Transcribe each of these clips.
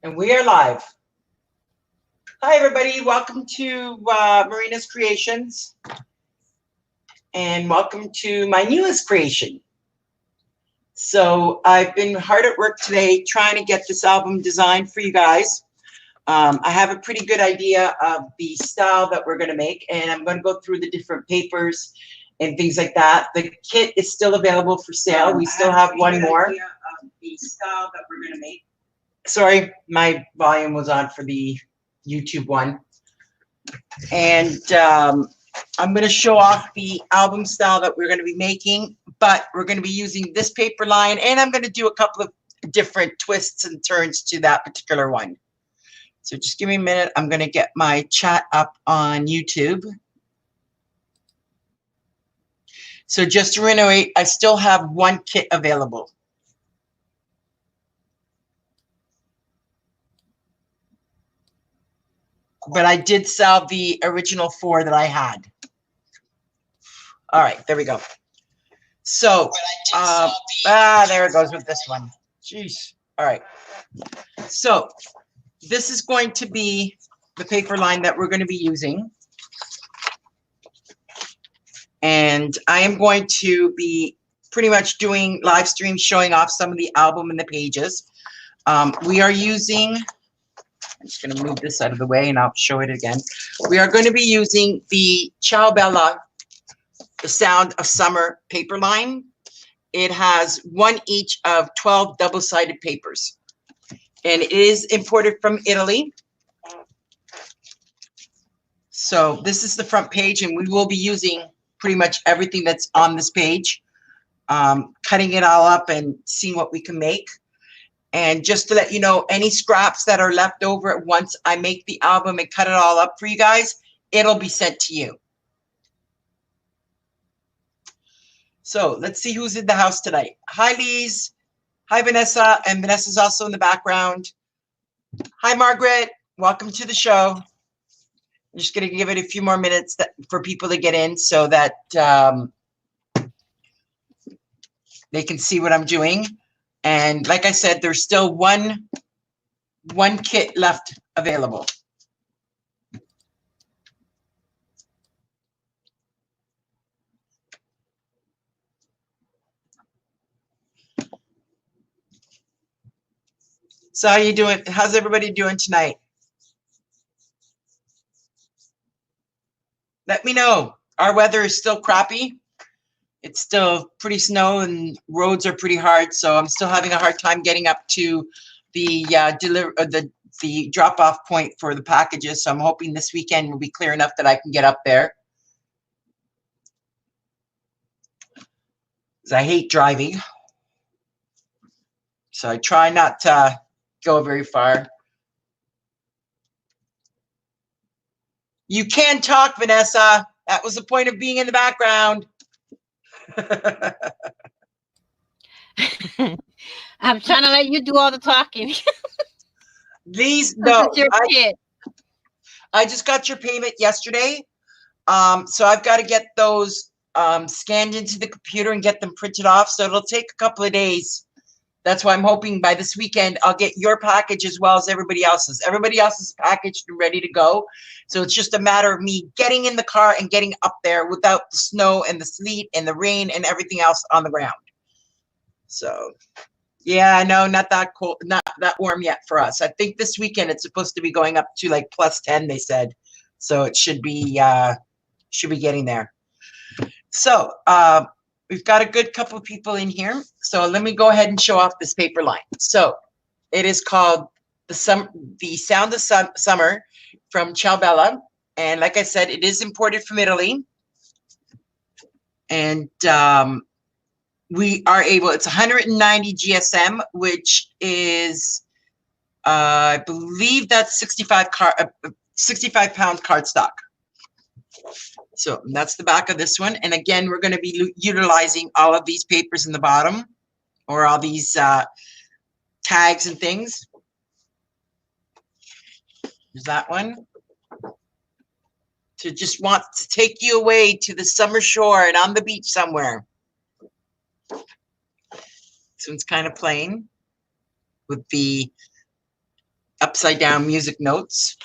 And we are live. Hi, everybody. Welcome to Marina's Creations. And welcome to my newest creation. So I've been hard at work today trying to get this album designed for you guys. I have a pretty good idea of the style that we're going to make. And I'm going to go through the different papers and things like that. The kit is still available for sale. We still have one more. Of the style that we're going to make. Sorry, my volume was on for the YouTube one. And I'm going to show off the album style that we're going to be making, but we're going to be using this paper line, and I'm going to do a couple of different twists and turns to that particular one. So just give me a minute. I'm going to get my chat up on YouTube. So just to reiterate, I still have one kit available. But I did sell the original 4 that I had. All right, there we go. So, there it goes with this one. Jeez. All right. So, this is going to be the paper line that we're going to be using. And I am going to be pretty much doing live streams showing off some of the album and the pages. We are using... I'm just going to move this out of the way and I'll show it again. We are going to be using the Ciao, the Sound of Summer paper line. It has one each of 12 double-sided papers. And it is imported from Italy. So this is the front page, and we will be using pretty much everything that's on this page, cutting it all up and seeing what we can make. And just to let you know, any scraps that are left over once I make the album and cut it all up for you guys, it'll be sent to you. So let's see who's in the house tonight. Hi, Lise. Hi, Vanessa. And Vanessa's also in the background. Hi, Margaret. Welcome to the show. I'm just going to give it a few more minutes for people to get in so that they can see what I'm doing. And like I said, there's still one kit left available. So how you doing? How's everybody doing tonight? Let me know. Our weather is still crappy. It's still pretty snow and roads are pretty hard, so I'm still having a hard time getting up to the the drop-off point for the packages. So I'm hoping this weekend will be clear enough that I can get up there. Because I hate driving, so I try not to go very far. You can talk, Vanessa. That was the point of being in the background. I'm trying to let you do all the talking. These no, I just got your payment yesterday. So I've got to get those scanned into the computer and get them printed off. So it'll take a couple of days. That's why I'm hoping by this weekend I'll get your package as well as everybody else's. Everybody else is packaged and ready to go. So it's just a matter of me getting in the car and getting up there without the snow and the sleet and the rain and everything else on the ground. So, yeah, I know, not that cold, not that warm yet for us. I think this weekend it's supposed to be going up to like +10, they said. So it should be getting there. So, we've got a good couple of people in here. So let me go ahead and show off this paper line. So it is called the Sound of Summer from Ciao. And like I said, it is imported from Italy. And we are able, it's 190 GSM, which is, I believe that's 65 pound cardstock. So that's the back of this one. And again, we're going to be utilizing all of these papers in the bottom, or all these tags and things. There's that one. To just want to take you away to the summer shore and on the beach somewhere. This one's kind of plain with the upside down music notes.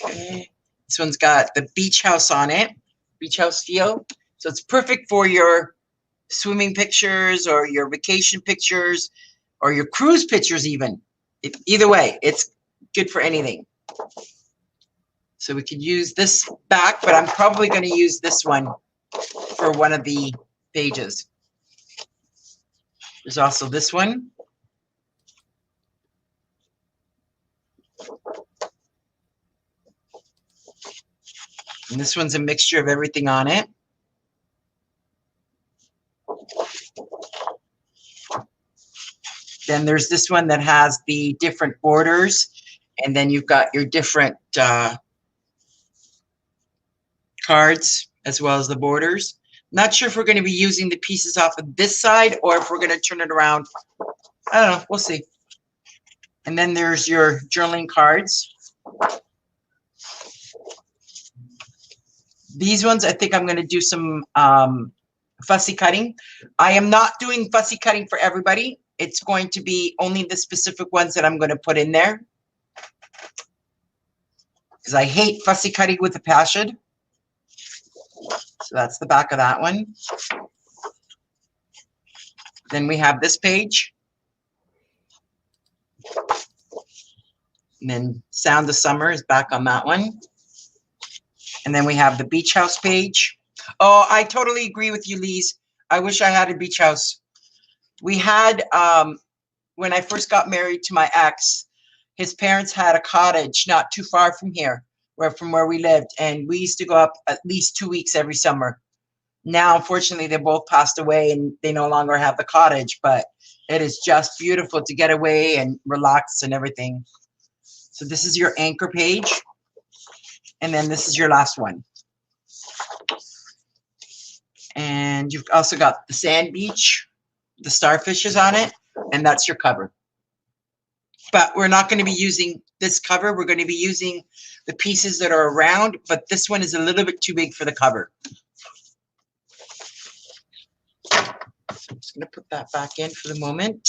Okay. This one's got the beach house on it, beach house feel. So it's perfect for your swimming pictures or your vacation pictures or your cruise pictures even. Either way, it's good for anything. So we could use this back, but I'm probably going to use this one for one of the pages. There's also this one. And this one's a mixture of everything on it. Then there's this one that has the different borders, and then you've got your different cards as well as the borders. Not sure if we're going to be using the pieces off of this side or if we're going to turn it around. I don't know. We'll see. And then there's your journaling cards. These ones, I think I'm going to do some fussy cutting. I am not doing fussy cutting for everybody. It's going to be only the specific ones that I'm going to put in there. Because I hate fussy cutting with a passion. So that's the back of that one. Then we have this page. And then Sound of Summer is back on that one. And then we have the beach house page. Oh, I totally agree with you, Lise. I wish I had a beach house. We had, when I first got married to my ex, his parents had a cottage not too far from here, from where we lived. And we used to go up at least 2 weeks every summer. Now, unfortunately, they both passed away and they no longer have the cottage, but it is just beautiful to get away and relax and everything. So this is your anchor page. And then this is your last one. And you've also got the sand beach, the starfishes on it, and that's your cover. But we're not going to be using this cover. We're going to be using the pieces that are around, but this one is a little bit too big for the cover. So I'm just going to put that back in for the moment.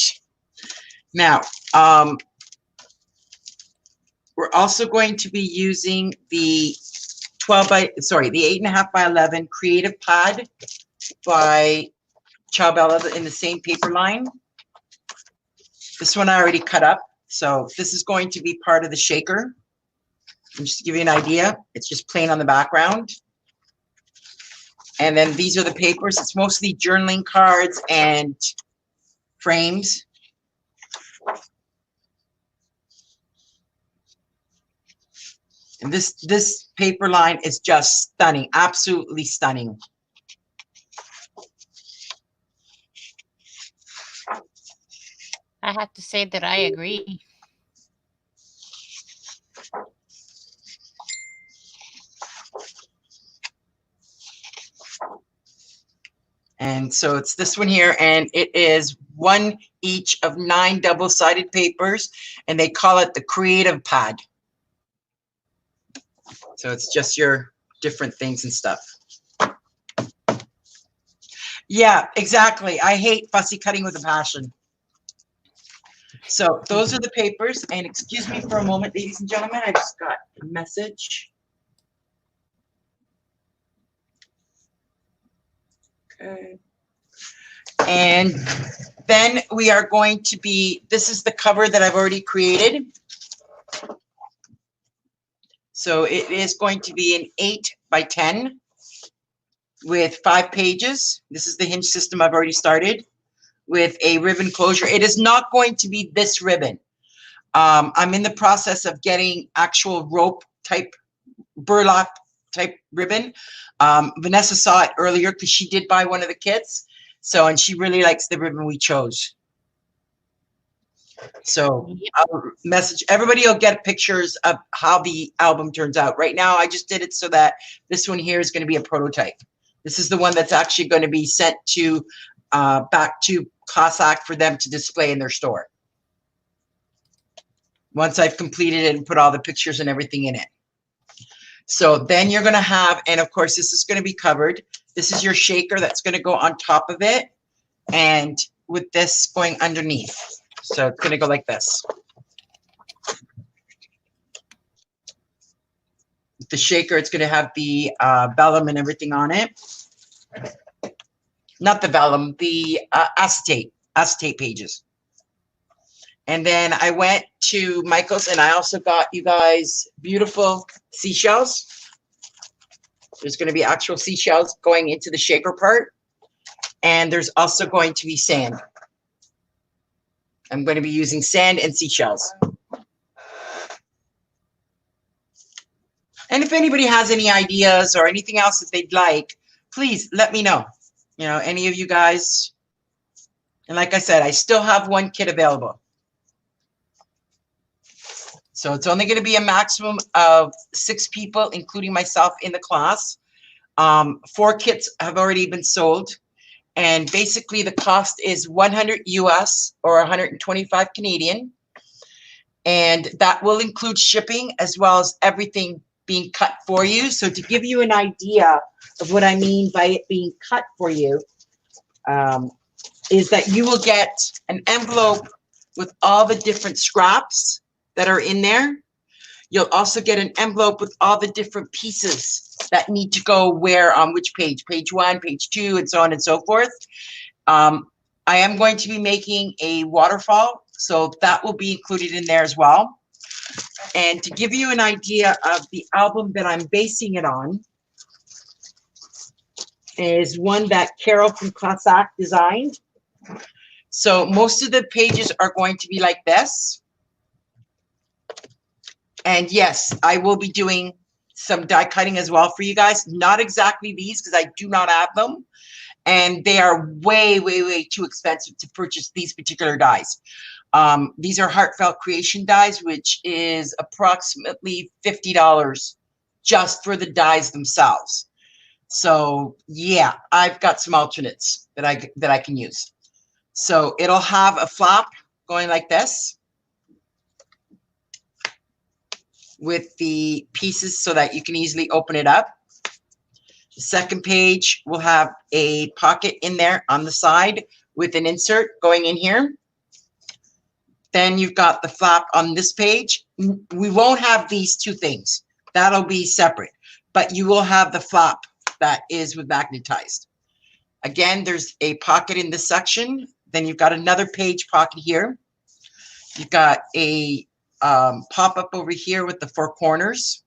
Now, we're also going to be using the 8.5 by 11 creative pad by Ciao in the same paper line. This one I already cut up. So this is going to be part of the shaker. And just to give you an idea, it's just plain on the background. And then these are the papers. It's mostly journaling cards and frames. And this paper line is just stunning, absolutely stunning. I have to say that I agree. And so it's this one here, and it is one each of 9 double-sided papers, and they call it the creative pad. So it's just your different things and stuff. Yeah, exactly. I hate fussy cutting with a passion. So those are the papers. And excuse me for a moment, ladies and gentlemen. I just got a message. Okay. And then we are going to be, this is the cover that I've already created. So it is going to be an 8 by 10 with 5 pages. This is the hinge system I've already started with a ribbon closure. It is not going to be this ribbon. I'm in the process of getting actual rope type, burlap type ribbon. Vanessa saw it earlier because she did buy one of the kits. So, and she really likes the ribbon we chose. So I'll message everybody. Will get pictures of how the album turns out. Right now, I just did it so that this one here is going to be a prototype. This is the one that's actually going to be sent to back to Cossack for them to display in their store. Once I've completed it and put all the pictures and everything in it. So then you're going to have, and of course, this is going to be covered. This is your shaker that's going to go on top of it, and with this going underneath. So it's going to go like this. The shaker, it's going to have the vellum and everything on it. Not the vellum, the acetate pages. And then I went to Michael's and I also got you guys beautiful seashells. There's going to be actual seashells going into the shaker part. And there's also going to be sand. I'm going to be using sand and seashells. And if anybody has any ideas or anything else that they'd like, please let me know. You know, any of you guys. And like I said, I still have one kit available. So it's only going to be a maximum of 6 people, including myself, in the class. 4 kits have already been sold. And basically the cost is 100 US or 125 Canadian. And that will include shipping as well as everything being cut for you. So to give you an idea of what I mean by it being cut for you, is that you will get an envelope with all the different scraps that are in there. You'll also get an envelope with all the different pieces that need to go where on which page, page 1, page 2, and so on and so forth. I am going to be making a waterfall, so that will be included in there as well. And to give you an idea of the album that I'm basing it on is one that Carol from Class Act designed. So most of the pages are going to be like this. And yes, I will be doing some die cutting as well for you guys. Not exactly these because I do not have them. And they are way, way, way too expensive to purchase these particular dies. These are Heartfelt Creation dies, which is approximately $50 just for the dies themselves. So yeah, I've got some alternates that I can use. So it'll have a flap going like this with the pieces so that you can easily open it up. The second page will have a pocket in there on the side with an insert going in here. Then you've got the flap on this page. We won't have these two things. That'll be separate, but you will have the flap that is with magnetized. Again, there's a pocket in this section. Then you've got another page pocket here. You've got a pop-up over here with the 4 corners.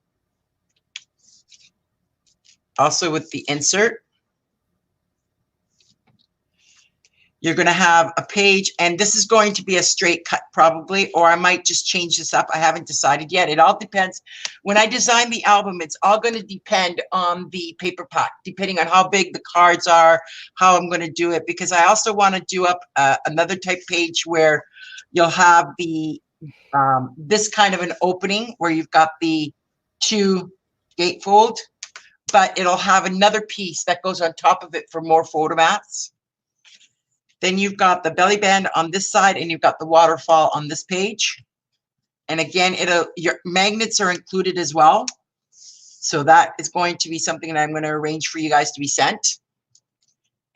Also with the insert. You're going to have a page, and this is going to be a straight cut probably, or I might just change this up. I haven't decided yet. It all depends. When I design the album, it's all going to depend on the paper pack, depending on how big the cards are, how I'm going to do it, because I also want to do up another type page where you'll have the this kind of an opening where you've got the 2 gatefold, but it'll have another piece that goes on top of it for more photomats. Then you've got the belly band on this side, and you've got the waterfall on this page. And again, your magnets are included as well. So that is going to be something that I'm going to arrange for you guys to be sent.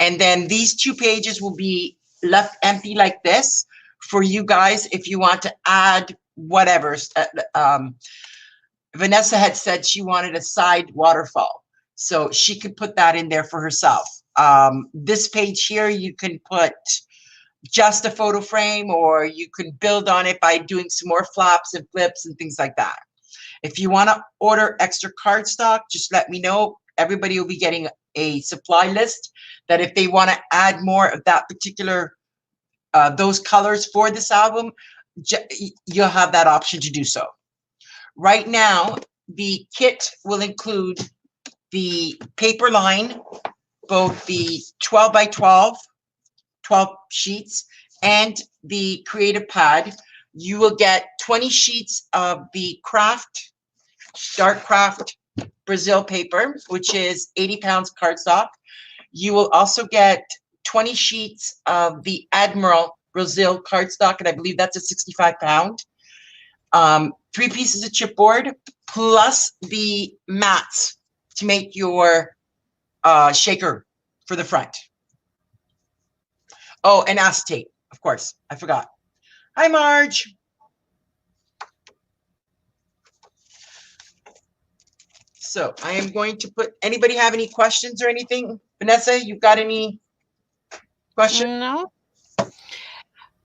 And then these 2 pages will be left empty like this for you guys if you want to add whatever. Vanessa had said she wanted a side waterfall, so she could put that in there for herself. This page here, you can put just a photo frame, or you can build on it by doing some more flaps and flips and things like that. If you want to order extra cardstock, just let me know. Everybody will be getting a supply list that if they want to add more of that particular, those colors for this album, you'll have that option to do so. Right now, the kit will include the paper line, both the 12 by 12 sheets, and the creative pad. You will get 20 sheets of the craft, dark craft Brazil paper, which is 80 pounds cardstock. You will also get 20 sheets of the Admiral Brazil cardstock, and I believe that's a 65 pound. 3 pieces of chipboard, plus the mats to make your shaker for the front. Oh, and acetate, of course. I forgot. Hi, Marge. So I am going to put, anybody have any questions or anything? Vanessa, you got any questions? No.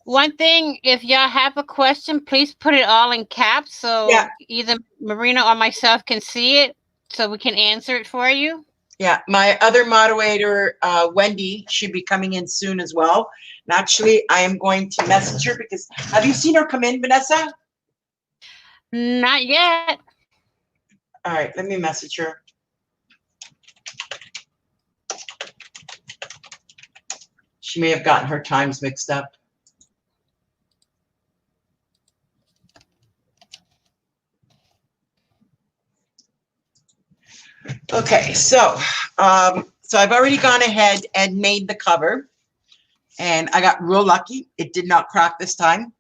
One thing, if y'all have a question, please put it all in caps so Yeah. either Marina or myself can see it so we can answer it for you. Yeah, my other moderator, Wendy, should be coming in soon as well. And actually, I am going to message her because, have you seen her come in, Vanessa? Not yet. All right, let me message her. She may have gotten her times mixed up. Okay, so I've already gone ahead and made the cover, and I got real lucky. It did not crack this time,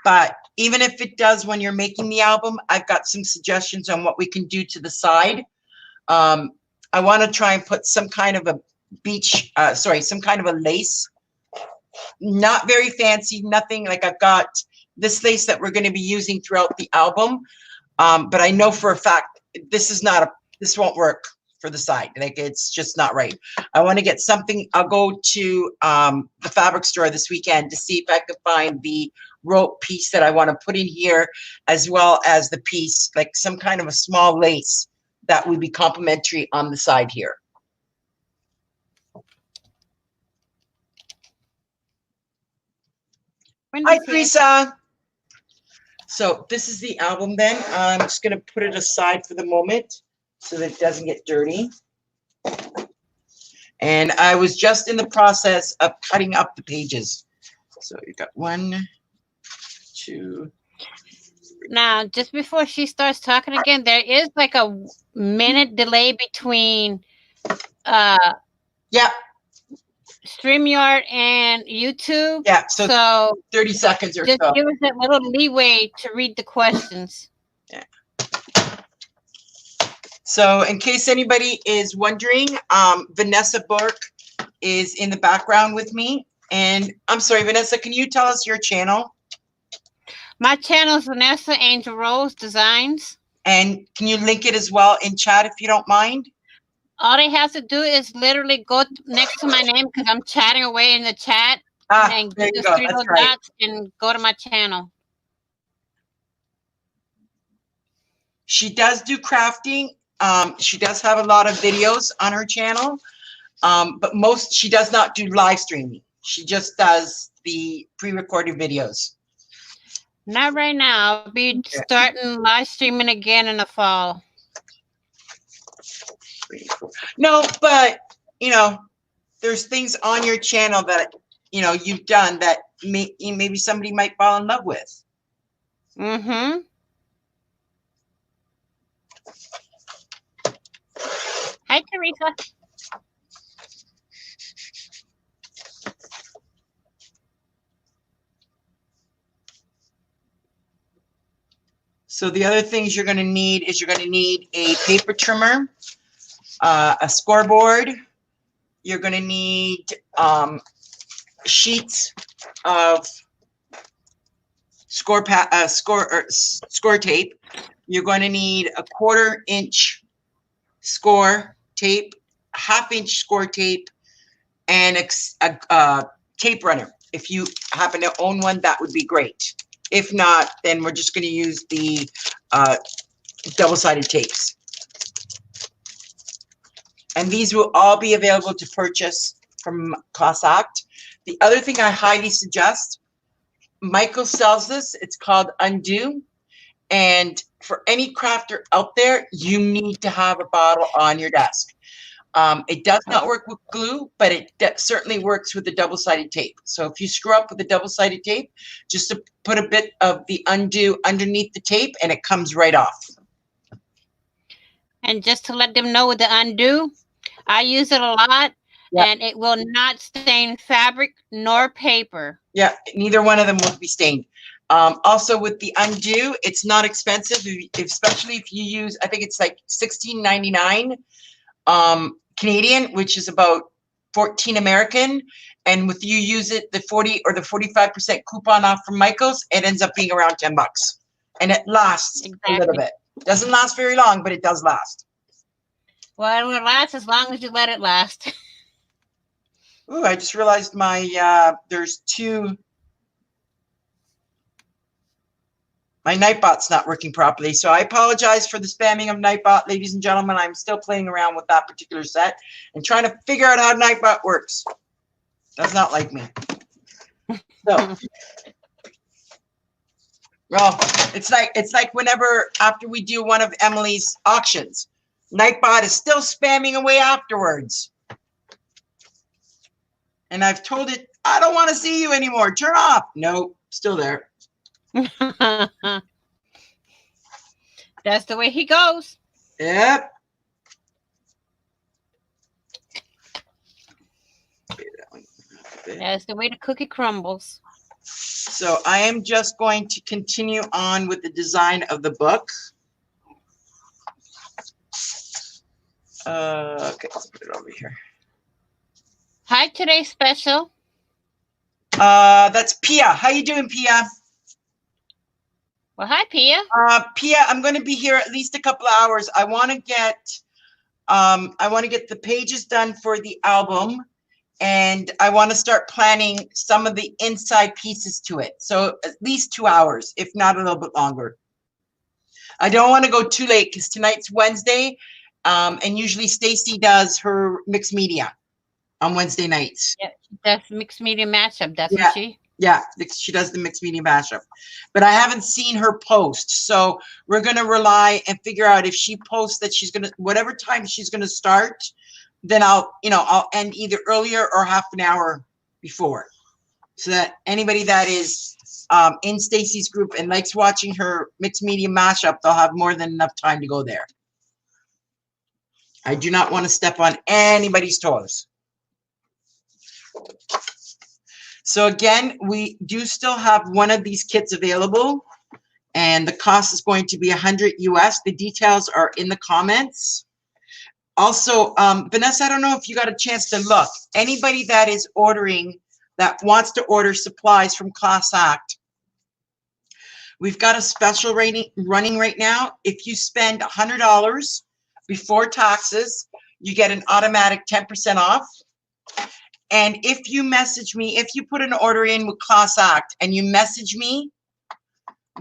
but even if it does when you're making the album, I've got some suggestions on what we can do to the side. I want to try and put some kind of a some kind of a lace. Not very fancy, nothing like I've got this lace that we're going to be using throughout the album. But I know for a fact this won't work for the side. Like, it's just not right. I want to get something. I'll go to the fabric store this weekend to see if I can find the rope piece that I want to put in here, as well as the piece, like some kind of a small lace that would be complementary on the side here. Hi, Teresa. So this is the album then. I'm just going to put it aside for the moment so that it doesn't get dirty. And I was just in the process of cutting up the pages. So you got 1, 2. Now, just before she starts talking again, there is like a minute delay between StreamYard and YouTube. Yeah, so 30 seconds or just so. Give us that little leeway to read the questions. Yeah. So in case anybody is wondering, Vanessa Burke is in the background with me. And I'm sorry, Vanessa, can you tell us your channel? My channel is Vanessa Angel Rose Designs. And can you link it as well in chat if you don't mind? All they have to do is literally go next to my name, because I'm chatting away in the chat, and there get you the go. 3 little dots and go to my channel. She does do crafting. She does have a lot of videos on her channel, but she does not do live streaming. She just does the pre-recorded videos. Not right now. I'll be starting live streaming again in the fall. No, but there's things on your channel that you've done that maybe somebody might fall in love with. Mm-hmm. Hi, Teresa. So the other things you're going to need is a paper trimmer, a scoreboard. You're going to need sheets of score tape. You're going to need a 1/4 inch score tape, 1/2 inch score tape, and a tape runner. If you happen to own one, that would be great. If not, then we're just going to use the double-sided tapes. And these will all be available to purchase from Cossack. The other thing I highly suggest, Michael sells this. It's called Undo. And for any crafter out there, you need to have a bottle on your desk. It does not work with glue, but it certainly works with the double-sided tape. So if you screw up with the double-sided tape, just to put a bit of the Undo underneath the tape, and it comes right off. And just to let them know with the Undo, I use it a lot, and it will not stain fabric nor paper. Yeah, neither one of them will be stained. Also with the Undo, it's not expensive, especially if you use, I think it's like $16.99 Canadian, which is about $14 American. And with you use it, the 40 or the 45% coupon off from Michael's, it ends up being around $10. And it lasts a little bit. Doesn't last very long, but it does last. Well, it will last as long as you let it last. Ooh, I just realized my there's two. My Nightbot's not working properly, so I apologize for the spamming of Nightbot, ladies and gentlemen. I'm still playing around with that particular set and trying to figure out how Nightbot works. Does not like me. So, well, it's like whenever after we do one of Emily's auctions, Nightbot is still spamming away afterwards. And I've told it, I don't want to see you anymore. Turn off. Nope, still there. That's the way he goes. Yep. That's the way the cookie crumbles. So I am just going to continue on with the design of the book. Okay, let's put it over here. Hi, today's special. That's Pia. How you doing, Pia? Well, hi, Pia. Pia, I'm going to be here at least a couple of hours. I want to get the pages done for the album, and I want to start planning some of the inside pieces to it. So at least 2 hours, if not a little bit longer. I don't want to go too late because tonight's Wednesday, and usually Stacy does her mixed media on Wednesday nights. Yeah, that's mixed media mashup, doesn't she? Yeah, she does the mixed media mashup. But I haven't seen her post. So we're going to rely and figure out if she posts that she's going to, whatever time she's going to start, then I'll end either earlier or half an hour before. So that anybody that is in Stacy's group and likes watching her mixed media mashup, they'll have more than enough time to go there. I do not want to step on anybody's toes. So again, we do still have one of these kits available, and the cost is going to be $100 US. The details are in the comments. Also, Vanessa, I don't know if you got a chance to look. Anybody that is ordering, that wants to order supplies from Class Act, we've got a special running right now. If you spend $100 before taxes, you get an automatic 10% off. And if you message me, if you put an order in with Class Act and you message me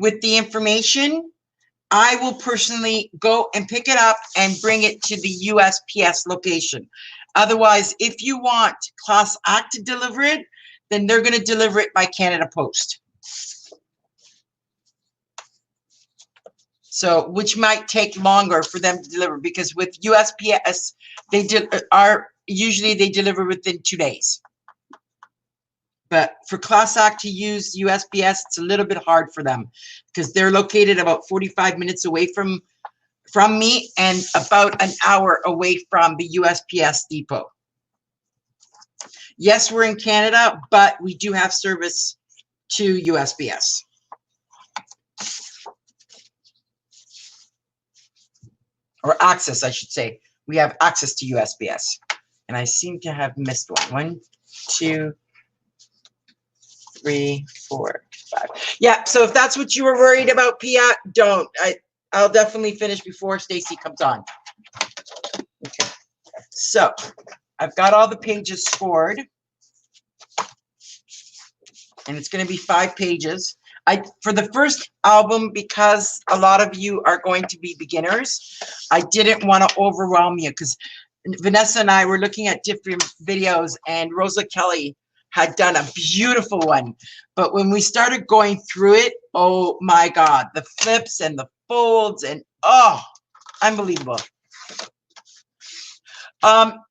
with the information, I will personally go and pick it up and bring it to the USPS location. Otherwise, if you want Class Act to deliver it, then they're going to deliver it by Canada Post. So, which might take longer for them to deliver, because with USPS, usually they deliver within 2 days. But for Class Act to use USPS, it's a little bit hard for them because they're located about 45 minutes away from me and about an hour away from the USPS depot. Yes, we're in Canada, but we do have service to USPS. Or access, I should say. We have access to USPS. And I seem to have missed one. 1, 2, 3, 4, 5. Yeah, so if that's what you were worried about, Pia, don't. I'll definitely finish before Stacy comes on. Okay. So I've got all the pages scored. And it's going to be 5 pages. For the first album, because a lot of you are going to be beginners, I didn't want to overwhelm you because Vanessa and I were looking at different videos, and Rosa Kelly had done a beautiful one. But when we started going through it, oh my God, the flips and the folds and unbelievable.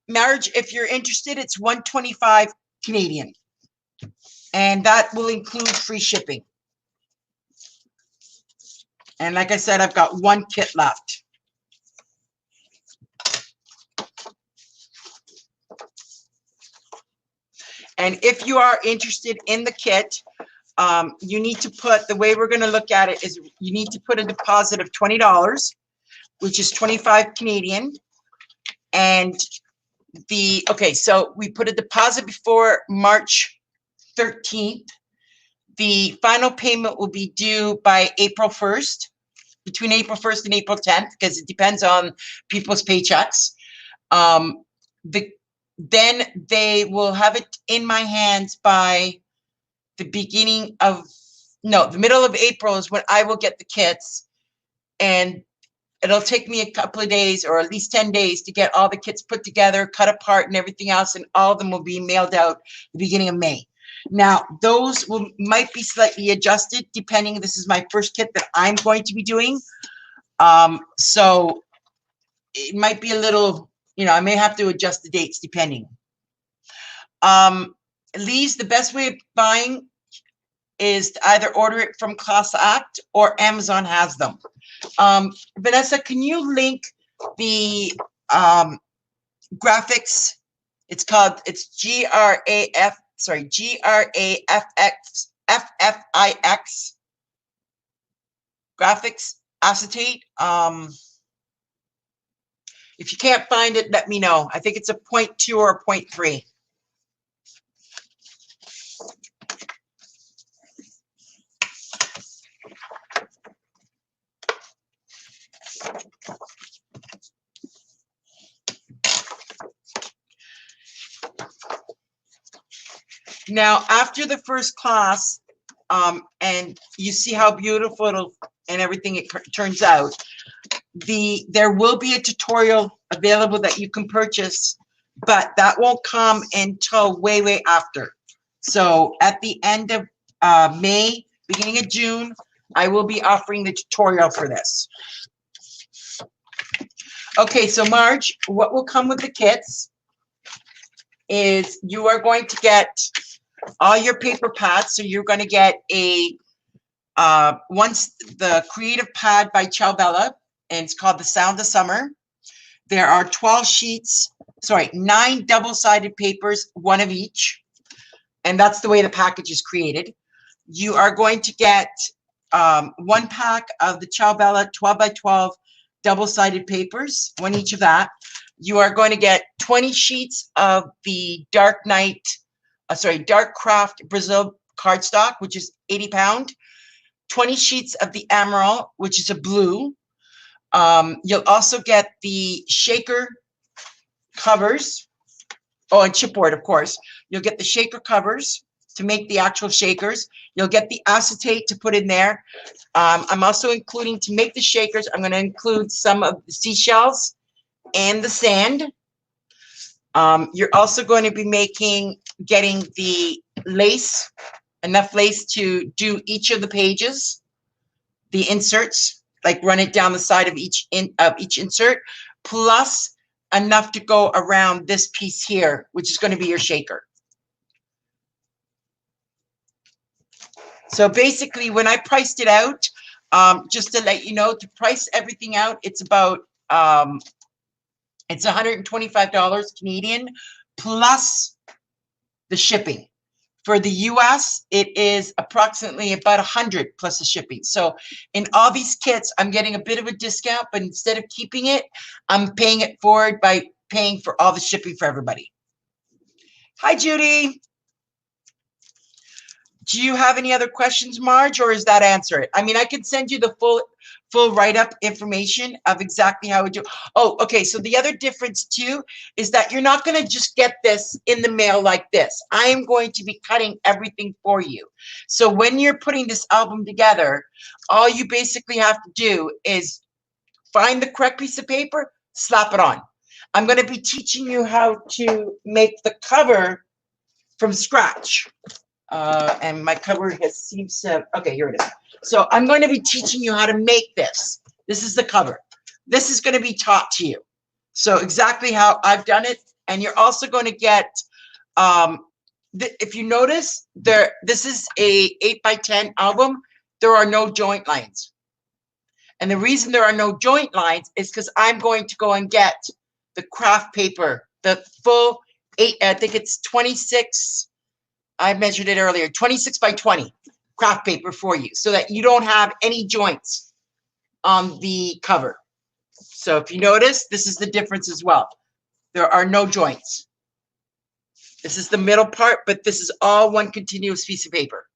Marriage, if you're interested, it's $125 Canadian. And that will include free shipping. And like I said, I've got 1 kit left. And if you are interested in the kit, you need to put, the way we're going to look at it is you need to put a deposit of $20, which is 25 Canadian. And Okay, so we put a deposit before March 13th. The final payment will be due by April 1st, between April 1st and April 10th, because it depends on people's paychecks. Then they will have it in my hands by the middle of April is when I will get the kits, and it'll take me a couple of days or at least 10 days to get all the kits put together, cut apart and everything else, and all of them will be mailed out the beginning of May. Now, those might be slightly adjusted depending. This is my first kit that I'm going to be doing. So it might be a little, I may have to adjust the dates depending. Lee's, the best way of buying is to either order it from Class Act or Amazon has them. Vanessa, can you link the graphics? It's GRAFFIX graphics acetate. If you can't find it, let me know. I think it's a 0.2 or a 0.3. Now, after the first class, and you see how beautiful and everything it turns out, there will be a tutorial available that you can purchase, but that won't come until way, way after. So at the end of May, beginning of June, I will be offering the tutorial for this. Okay, so Marge, what will come with the kits is you are going to get all your paper pads. So you're going to get the creative pad by Ciao, and it's called The Sound of Summer. There are 9 double-sided papers, one of each, and that's the way the package is created. You are going to get 1 pack of the Ciao 12 by 12 double-sided papers, one each of that. You are going to get 20 sheets of the Dark Craft Brazil cardstock, which is 80 pound, 20 sheets of the Emerald, which is a blue. You'll also get the shaker covers. Oh, and chipboard, of course. You'll get the shaker covers to make the actual shakers. You'll get the acetate to put in there. I'm also including, to make the shakers, I'm going to include some of the seashells and the sand. You're also going to be getting the lace, enough lace to do each of the pages, the inserts, like run it down the side of each insert, plus enough to go around this piece here, which is going to be your shaker. So basically, when I priced it out, just to let you know, to price everything out, it's about it's $125 Canadian plus the shipping. For the US, it is approximately about $100 plus the shipping. So in all these kits, I'm getting a bit of a discount, but instead of keeping it, I'm paying it forward by paying for all the shipping for everybody. Hi, Judy. Do you have any other questions, Marge, or does that answer it? I mean, I could send you the full write-up information of exactly how we do. Oh, okay. So the other difference too is that you're not going to just get this in the mail like this. I am going to be cutting everything for you. So when you're putting this album together, all you basically have to do is find the correct piece of paper, slap it on. I'm going to be teaching you how to make the cover from scratch. And my cover seems to, okay, here it is. So I'm going to be teaching you how to make this. This is the cover. This is going to be taught to you. So exactly how I've done it. And you're also going to get, if you notice, this is a 8x10 album. There are no joint lines. And the reason there are no joint lines is because I'm going to go and get the craft paper, the full 8, I think it's 26, I measured it earlier, 26 by 20 craft paper for you so that you don't have any joints on the cover. So if you notice, this is the difference as well. There are no joints. This is the middle part, but this is all one continuous piece of paper.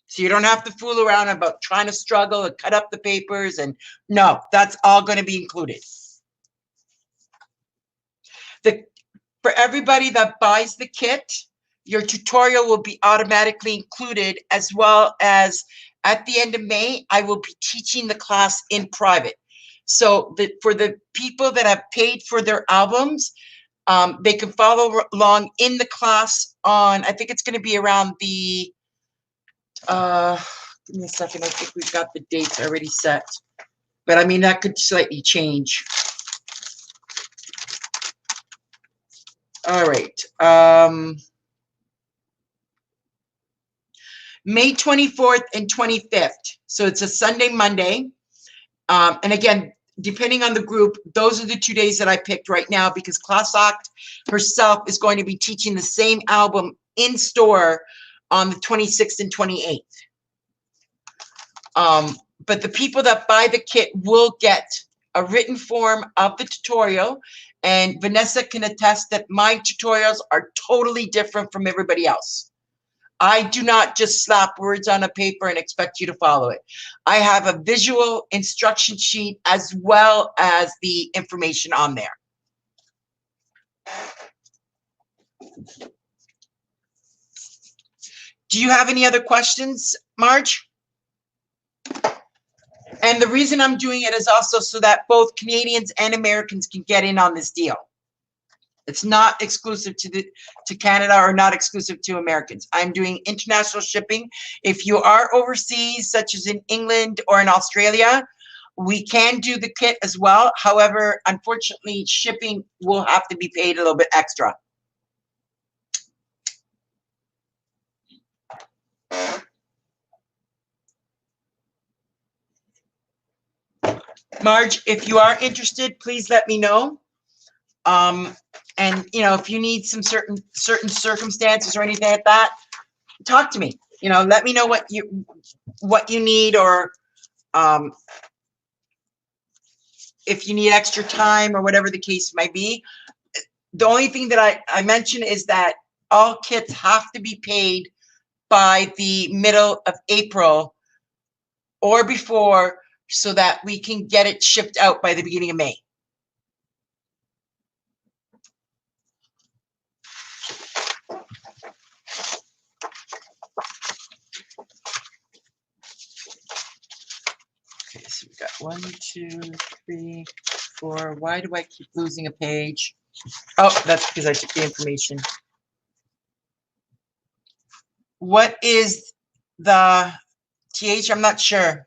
So you don't have to fool around about trying to struggle and cut up the papers. And no, that's all going to be included. For everybody that buys the kit, your tutorial will be automatically included, as well as at the end of May, I will be teaching the class in private. So for the people that have paid for their albums, they can follow along in the class on, I think it's going to be around the, give me a second, I think we've got the dates already set. But I mean, that could slightly change. All right. May 24th and 25th. So it's a Sunday, Monday. And again, depending on the group, those are the 2 days that I picked right now, because Class Act herself is going to be teaching the same album in store on the 26th and 28th. But the people that buy the kit will get a written form of the tutorial, and Vanessa can attest that my tutorials are totally different from everybody else. I do not just slap words on a paper and expect you to follow it. I have a visual instruction sheet as well as the information on there. Do you have any other questions, Marge? And the reason I'm doing it is also so that both Canadians and Americans can get in on this deal. It's not exclusive to Canada, or not exclusive to Americans. I'm doing international shipping. If you are overseas, such as in England or in Australia, we can do the kit as well. However, unfortunately, shipping will have to be paid a little bit extra. Marge, if you are interested, please let me know. And you know, if you need some certain circumstances or anything like that, talk to me. You know, let me know what you need, or if you need extra time or whatever the case might be. The only thing that I mentioned is that all kits have to be paid by the middle of April or before, so that we can get it shipped out by the beginning of May. Okay, so we got 1, 2, 3, 4. Why do I keep losing a page? Oh, that's because I took the information. What is the TH? I'm not sure.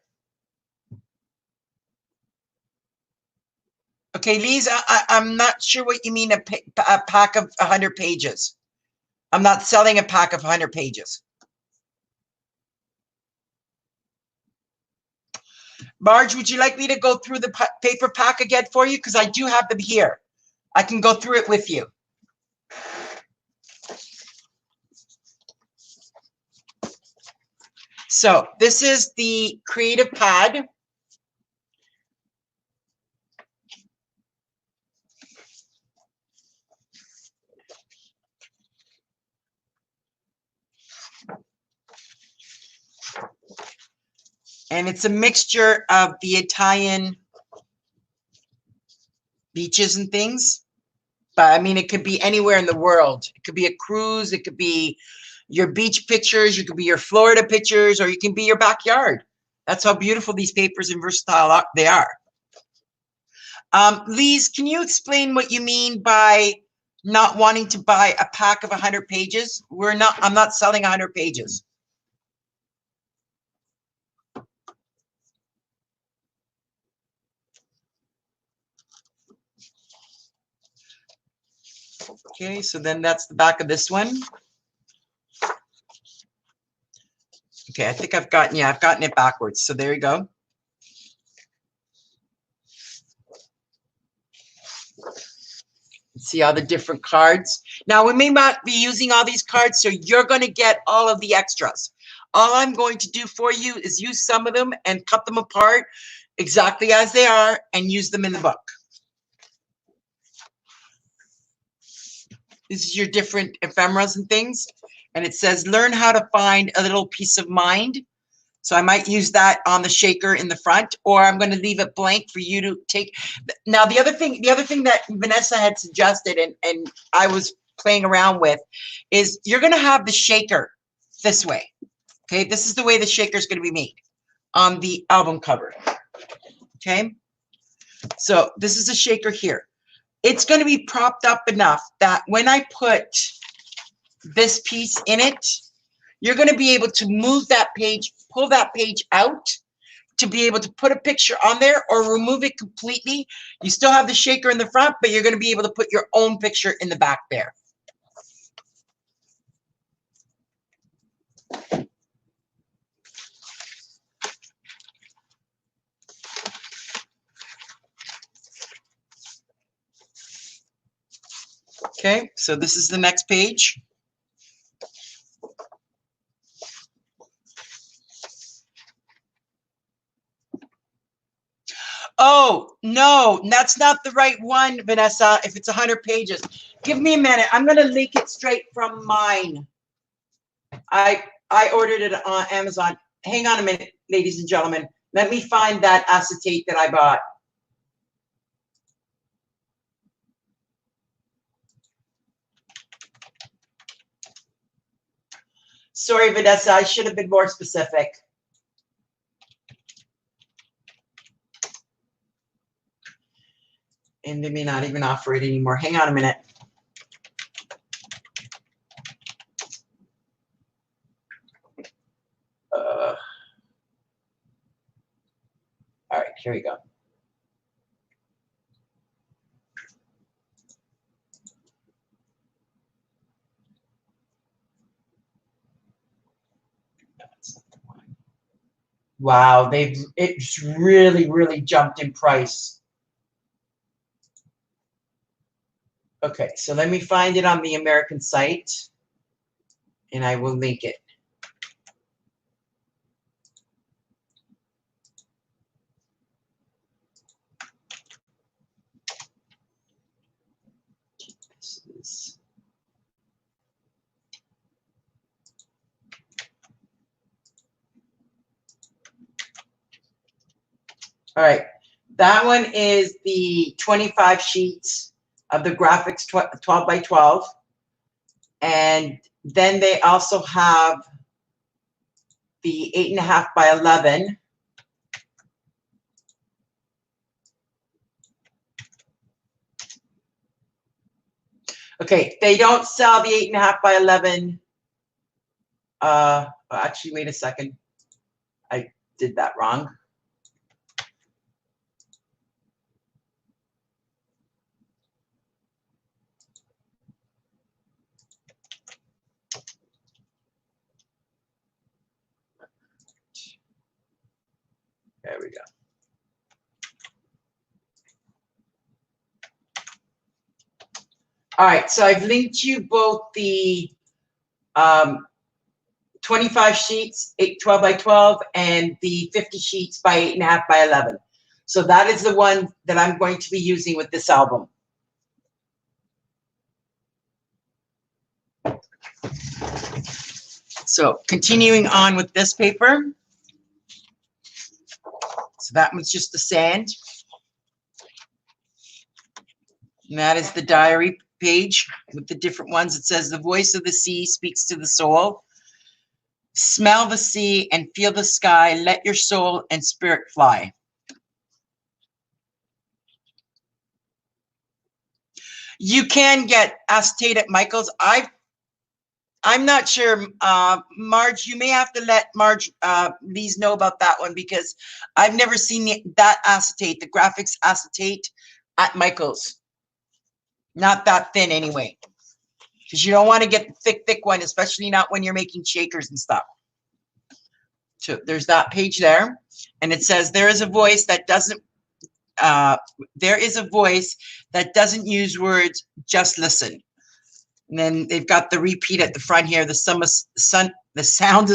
Okay, Lise, I'm not sure what you mean, a pack of 100 pages. I'm not selling a pack of 100 pages. Marge, would you like me to go through the paper pack again for you? Because I do have them here. I can go through it with you. So this is the creative pad. And it's a mixture of the Italian beaches and things. But I mean, it could be anywhere in the world. It could be a cruise. It could be your beach pictures. You could be your Florida pictures, or you can be your backyard. That's how beautiful these papers and versatile they are. Lise, can you explain what you mean by not wanting to buy a pack of 100 pages? I'm not selling 100 pages. Okay, so then that's the back of this one. Okay, I think I've gotten it backwards. So there you go. See all the different cards. Now, we may not be using all these cards, so you're going to get all of the extras. All I'm going to do for you is use some of them and cut them apart exactly as they are and use them in the book. This is your different ephemeras and things. And it says, learn how to find a little peace of mind. So I might use that on the shaker in the front, or I'm going to leave it blank for you to take. Now, the other thing that Vanessa had suggested and I was playing around with is you're going to have the shaker this way. Okay, this is the way the shaker is going to be made on the album cover. Okay, so this is a shaker here. It's going to be propped up enough that when I put this piece in it, you're going to be able to move that page, pull that page out to be able to put a picture on there or remove it completely. You still have the shaker in the front, but you're going to be able to put your own picture in the back there. Okay, so this is the next page. Oh, no, that's not the right one, Vanessa, if it's 100 pages. Give me a minute. I'm going to link it straight from mine. I ordered it on Amazon. Hang on a minute, ladies and gentlemen. Let me find that acetate that I bought. Sorry, Vanessa, I should have been more specific. And they may not even offer it anymore. Hang on a minute. All right, here we go. Wow, it's really jumped in price. Okay, so let me find it on the American site, and I will link it. This is all right. That one is the 25 sheets of the graphics 12 by 12. And then they also have the 8.5 by 11. Okay, they don't sell the 8.5 by 11. Actually, wait a second. I did that wrong. There we go. All right, so I've linked you both the 25 sheets, 12 by 12, and the 50 sheets by 8.5 by 11. So that is the one that I'm going to be using with this album. So continuing on with this paper. So that one's just the sand. And that is the diary page with the different ones. It says, the voice of the sea speaks to the soul. Smell the sea and feel the sky. Let your soul and spirit fly. You can get acetate at Michael's. I'm not sure, Marge, you may have to let Marge Lees know about that one, because I've never seen that acetate, the graphics acetate at Michael's. Not that thin anyway, because you don't want to get the thick one, especially not when you're making shakers and stuff. So there's that page there, and it says, there is a voice that doesn't use words, just listen. And then they've got the repeat at the front here, the sound of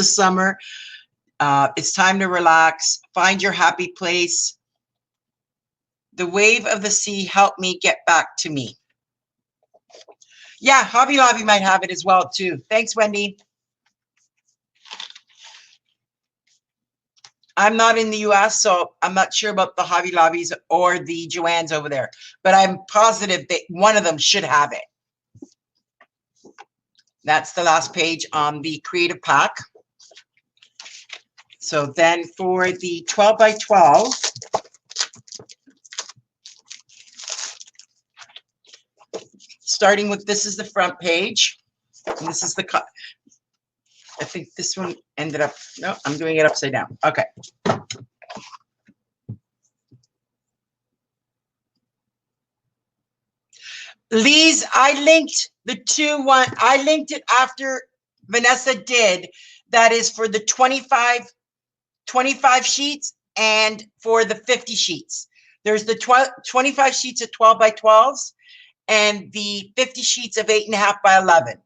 summer. It's time to relax. Find your happy place. The wave of the sea helped me get back to me. Yeah, Hobby Lobby might have it as well too. Thanks, Wendy. I'm not in the US, so I'm not sure about the Hobby Lobbies or the Joann's over there, but I'm positive that one of them should have it. That's the last page on the creative pack. So then for the 12 by 12, starting with, this is the front page, and this is the cut. I think this one ended up, no, I'm doing it upside down. Okay. Lise, I linked the I linked it after Vanessa did. That is for the 25 sheets and for the 50 sheets. There's the 25 sheets of 12 by 12s and the 50 sheets of 8.5 by 11.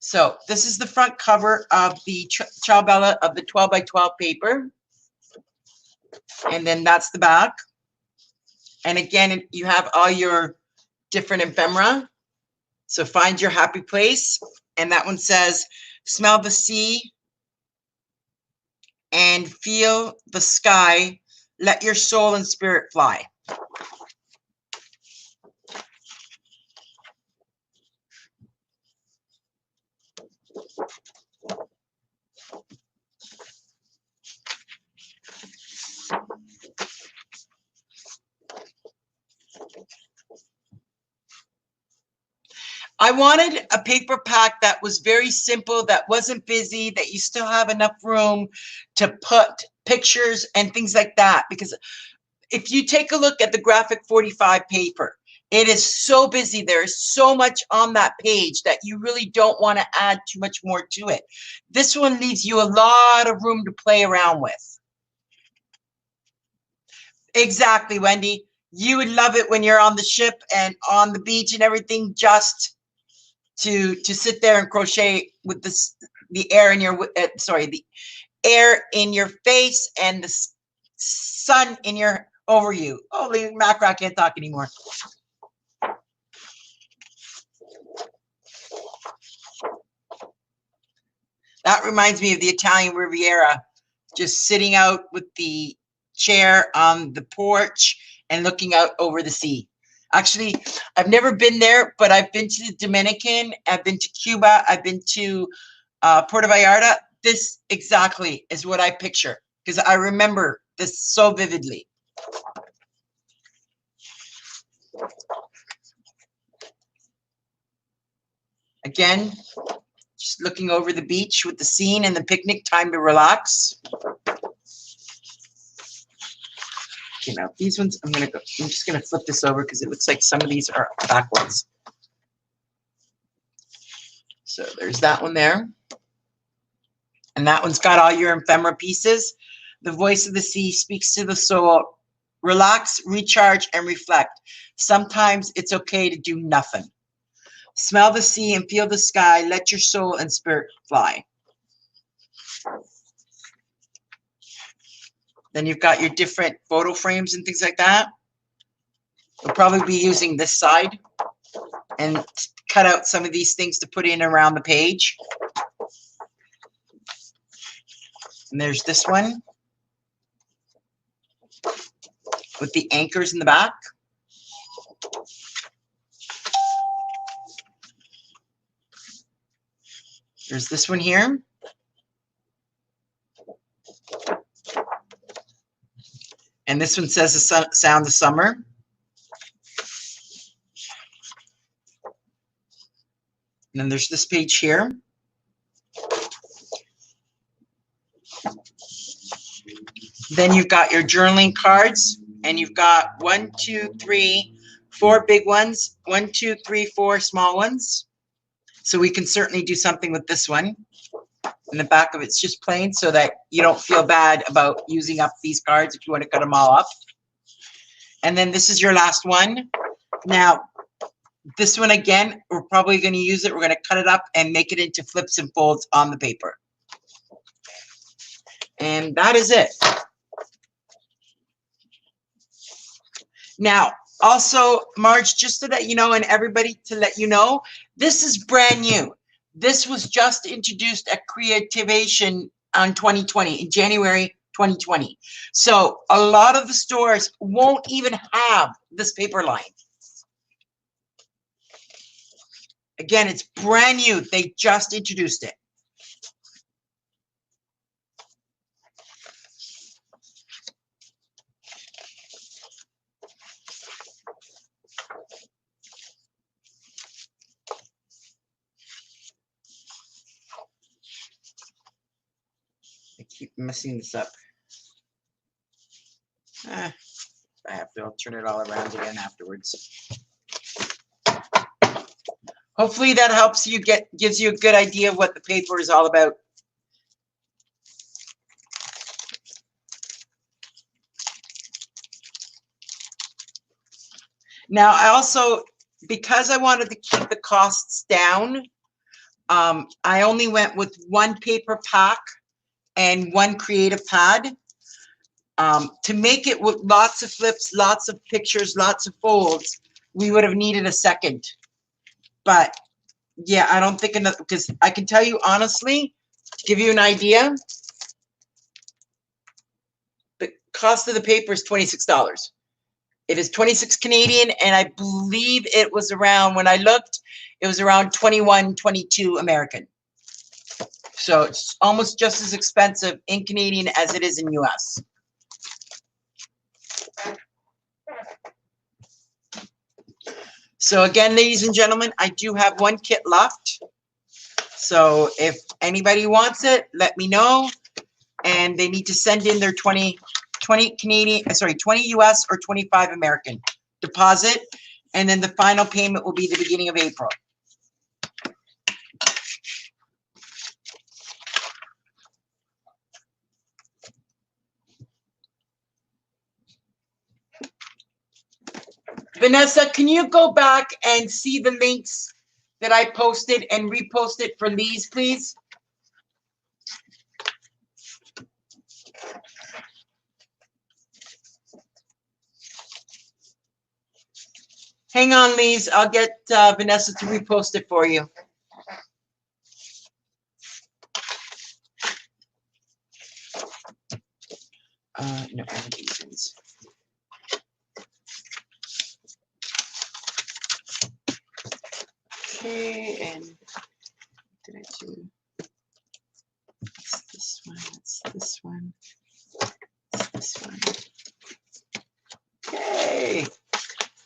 So this is the front cover of the Ciao Bella of the 12 by 12 paper. And then that's the back. And again, you have all your different ephemera. So find your happy place. And that one says, smell the sea and feel the sky. Let your soul and spirit fly. I wanted a paper pack that was very simple, that wasn't busy, that you still have enough room to put pictures and things like that. Because if you take a look at the graphic 45 paper, it is so busy. There is so much on that page that you really don't want to add too much more to it. This one leaves you a lot of room to play around with. Exactly, Wendy. You would love it when you're on the ship and on the beach and everything, just to sit there and crochet with the air in your the air in your face and the sun in your over you. Holy mackerel, I can't talk anymore. That reminds me of the Italian Riviera, just sitting out with the chair on the porch and looking out over the sea. Actually, I've never been there, but I've been to the Dominican, I've been to Cuba, I've been to Puerto Vallarta. This exactly is what I picture, because I remember this so vividly. Again, just looking over the beach with the scene and the picnic, time to relax. Okay, now these ones, I'm just gonna flip this over because it looks like some of these are backwards. So there's that one there. And that one's got all your ephemera pieces. The voice of the sea speaks to the soul. Relax, recharge, and reflect. Sometimes it's okay to do nothing. Smell the sea and feel the sky. Let your soul and spirit fly. Then you've got your different photo frames and things like that. We'll probably be using this side and cut out some of these things to put in around the page. And there's this one with the anchors in the back. There's this one here. And this one says the sound of summer. And then there's this page here. Then you've got your journaling cards, and you've got 1, 2, 3, 4 big ones, 1, 2, 3, 4 small ones. So we can certainly do something with this one. And the back of it's just plain so that you don't feel bad about using up these cards if you want to cut them all up. And then this is your last one. Now, this one again, we're probably going to use it. We're going to cut it up and make it into flips and folds on the paper. And that is it. Now, Also, Marge, just so that you know, and everybody to let you know, this is brand new. This was just introduced at Creativation on 2020, in January 2020. So a lot of the stores won't even have this paper line. Again, it's brand new. They just introduced it. I keep messing this up. I have to, I'll turn it all around again afterwards. Hopefully that helps you gives you a good idea of what the paper is all about. Now, I also, because I wanted to keep the costs down, I only went with one paper pack and one creative pad. To make it with lots of flips, lots of pictures, lots of folds, we would have needed a second. But yeah, I don't think enough, because I can tell you honestly, to give you an idea, the cost of the paper is $26. It is 26 Canadian, and I believe it was around, when I looked, it was around 21, 22 American. So it's almost just as expensive in Canadian as it is in US. So again, ladies and gentlemen, I do have one kit left. So if anybody wants it, let me know. And they need to send in their 20 Canadian, sorry, 20 US or 25 American deposit. And then the final payment will be the beginning of April. Vanessa, can you go back and see the links that I posted and repost it for Lee's, please? Hang on, Lee's. I'll get Vanessa to repost it for you. No, these ones. Okay, and did I do? It's this one. It's this one. It's this one. Okay.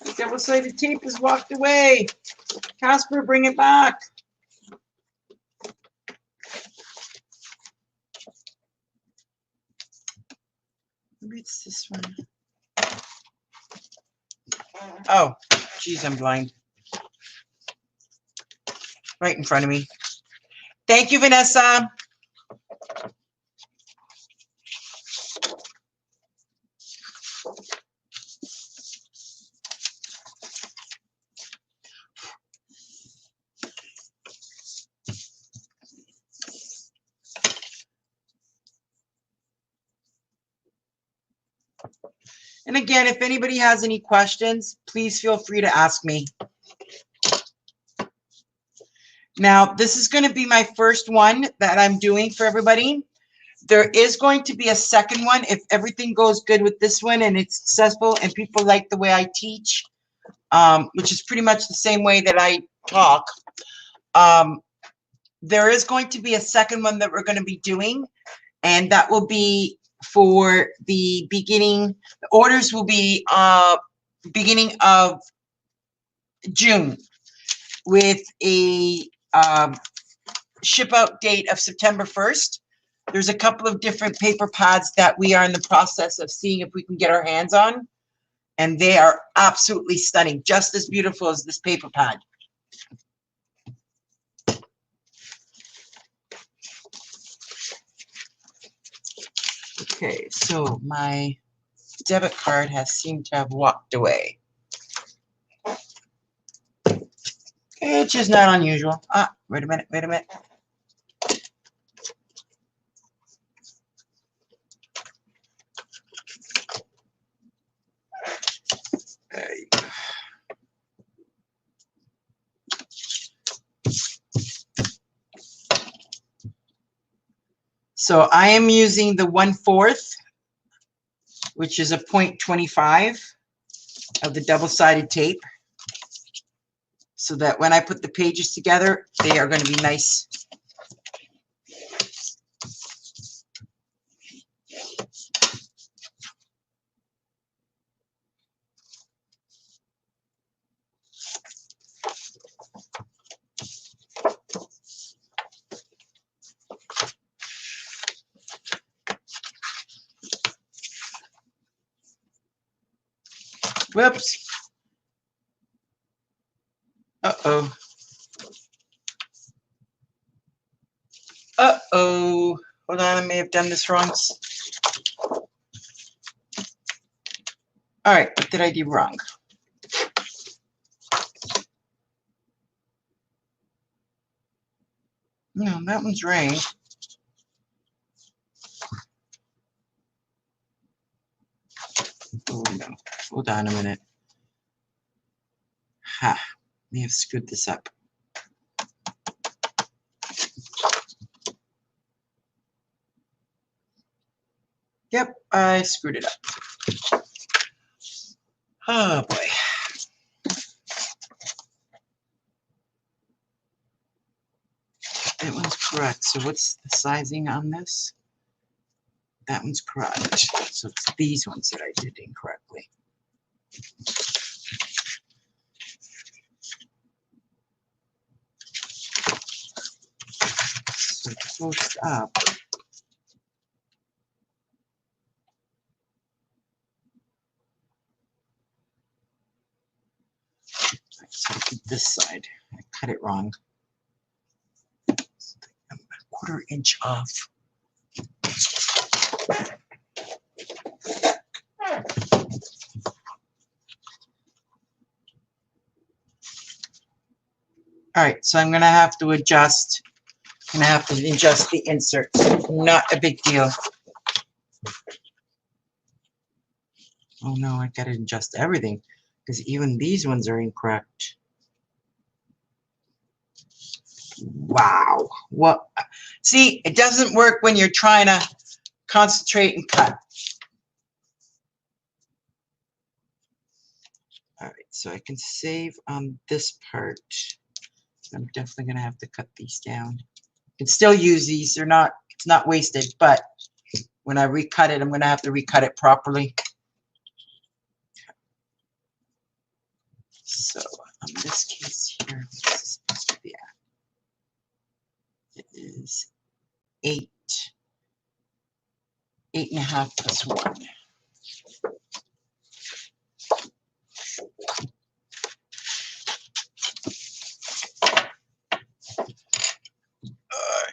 The double-sided tape has walked away. Casper, bring it back. Maybe it's this one. Oh, geez, I'm blind. Right in front of me. Thank you, Vanessa. And again, if anybody has any questions, please feel free to ask me. Now, this is going to be my first one that I'm doing for everybody. There is going to be a second one if everything goes good with this one and it's successful and people like the way I teach, which is pretty much the same way that I talk. There is going to be a second one that we're going to be doing, and that will be for the beginning. The orders will be beginning of June with a ship out date of September 1st. There's a couple of different paper pads that we are in the process of seeing if we can get our hands on, and they are absolutely stunning, just as beautiful as this paper pad. Okay, so my debit card has seemed to have walked away, which is not unusual. Ah, wait a minute, wait a minute. There you go. So I am using the 1/4, which is a 0.25 of the double-sided tape, so that when I put the pages together, they are going to be nice. Whoops. Uh-oh. Uh-oh. Hold on, I may have done this wrong. All right, what did I do wrong? No, that one's right. Oh, no. Hold on a minute. Ha. May have screwed this up. Yep, I screwed it up. Oh, boy. That one's correct. So what's the sizing on this? That one's correct. So it's these ones that I did incorrectly. So close up. Right, so I did this side. I cut it wrong. So I'm a 1/4 inch off. All right, so I'm gonna have to adjust. I'm gonna have to adjust the insert. Not a big deal. Oh no, I gotta adjust everything because even these ones are incorrect. Wow. What? See, it doesn't work when you're trying to concentrate and cut. All right, so I can save on this part. I'm definitely gonna have to cut these down. I can still use these. They're not. It's not wasted, but when I recut it, I'm gonna have to recut it properly. So in this case here, this is supposed to be at. It is 8, 8.5 plus 1. All right.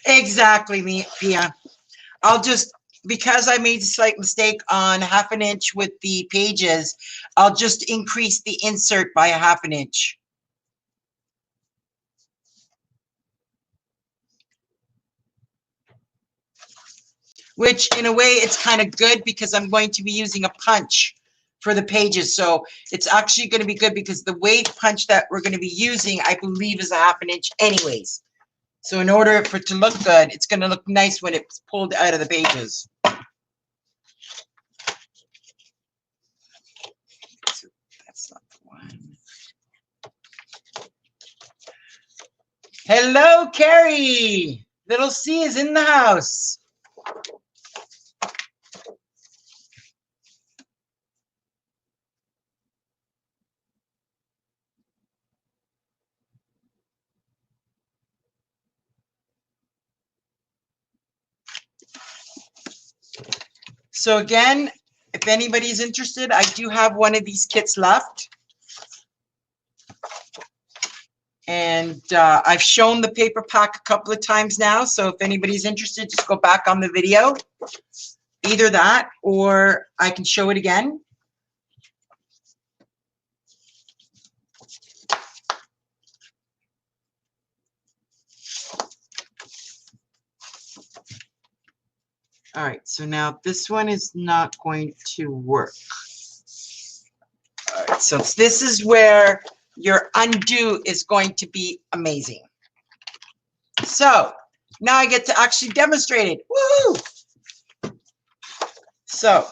Exactly, Pia. I'll just, because I made a slight mistake on 1/2 inch with the pages, I'll just increase the insert by 1/2 inch. Which in a way it's kind of good because I'm going to be using a punch for the pages. So it's actually going to be good because the weight punch that we're going to be using, I believe, is 1/2 inch anyways. So in order for it to look good, it's going to look nice when it's pulled out of the pages. So that's not the one. Hello, Carrie. Little C is in the house. So again, if anybody's interested, I do have one of these kits left. And I've shown the paper pack a couple of times now. So if anybody's interested, just go back on the video. Either that, or I can show it again. All right, so now this one is not going to work. All right, so this is where your undo is going to be amazing. So now I get to actually demonstrate it. Woo! So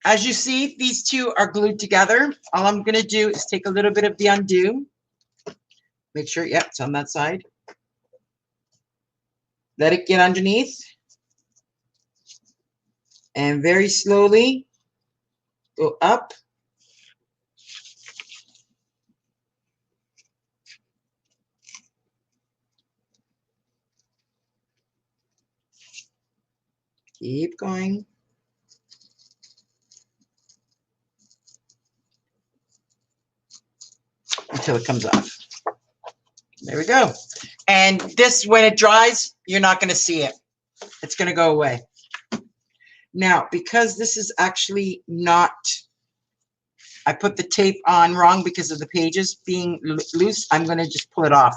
as you see, these two are glued together. All I'm going to do is take a little bit of the undo. Make sure, yep, it's on that side. Let it get underneath. And very slowly go up. Keep going. Until it comes off. There we go. And this, when it dries, you're not going to see it. It's going to go away. Now, because this is actually not, I put the tape on wrong because of the pages being loose, I'm going to just pull it off.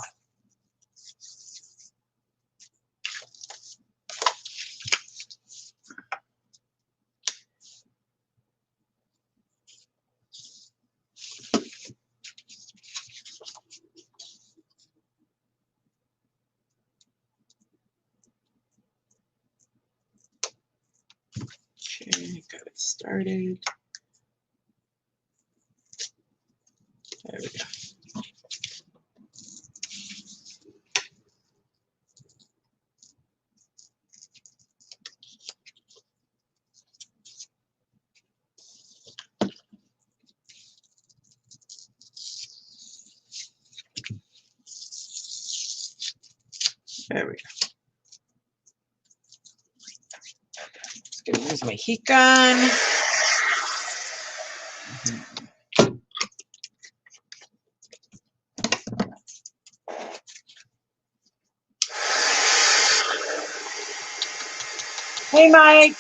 Okay, got it started. There we go. There we go. Just gonna use my heat gun. Hey, Mike.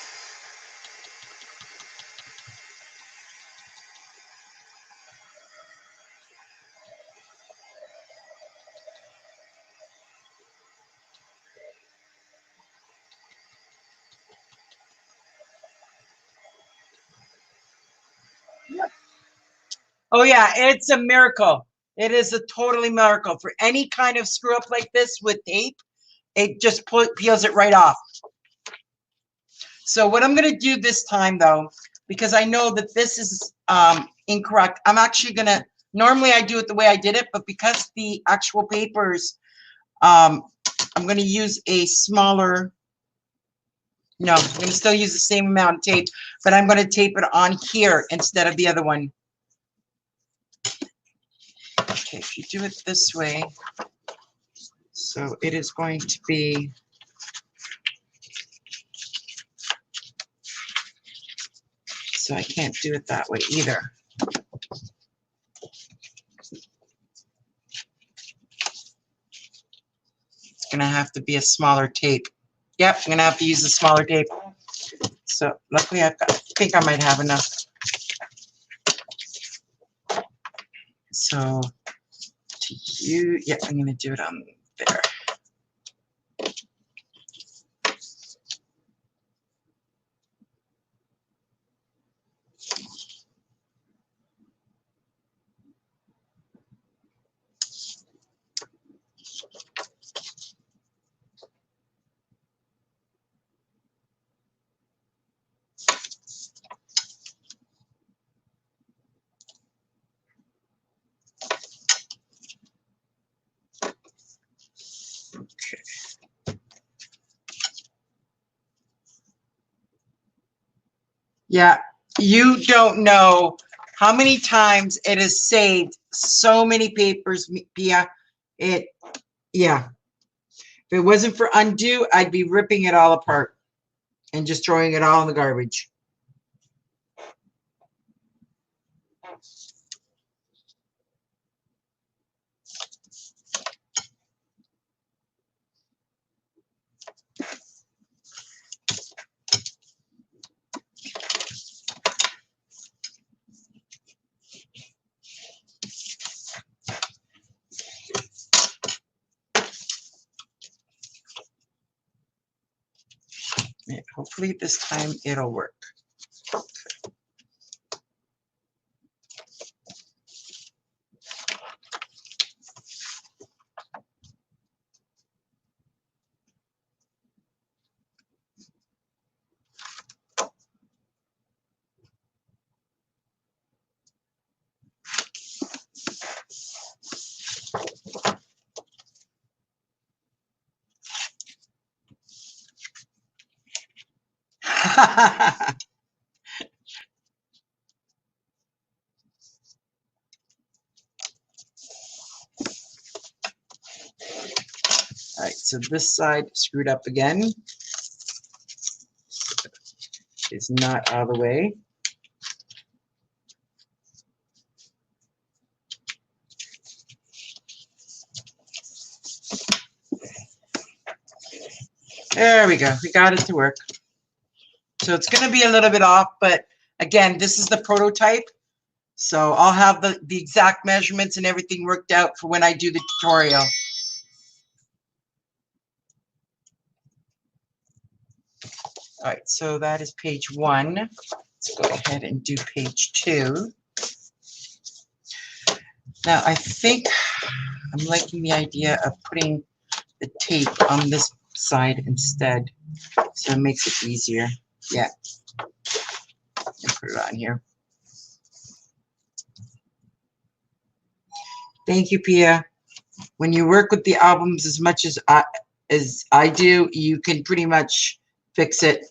Oh yeah, it's a miracle. It is a totally miracle. For any kind of screw up like this with tape, it just peels it right off. So what I'm going to do this time, though, because I know that this is incorrect, I'm actually going to, normally I do it the way I did it, but because the actual papers, I'm going to use a smaller, no, I'm going to still use the same amount of tape, but I'm going to tape it on here instead of the other one. Okay, if you do it this way, so it is going to be, so I can't do it that way either. It's gonna have to be a smaller tape. Yep, I'm gonna have to use a smaller tape. So luckily I think I might have enough. So to you, yeah, I'm gonna do it on there. Yeah, you don't know how many times it has saved so many papers, Pia. Yeah. If it wasn't for undo, I'd be ripping it all apart and just throwing it all in the garbage. Yeah, hopefully this time it'll work. All right, so this side screwed up again. It's not all the way. There we go. We got it to work. So it's going to be a little bit off, but again, this is the prototype. So I'll have the exact measurements and everything worked out for when I do the tutorial. All right, so that is page 1. Let's go ahead and do page 2. Now, I think I'm liking the idea of putting the tape on this side instead, so it makes it easier. Yeah, and put it on here. Thank you, Pia. When you work with the albums as much as I do, you can pretty much fix it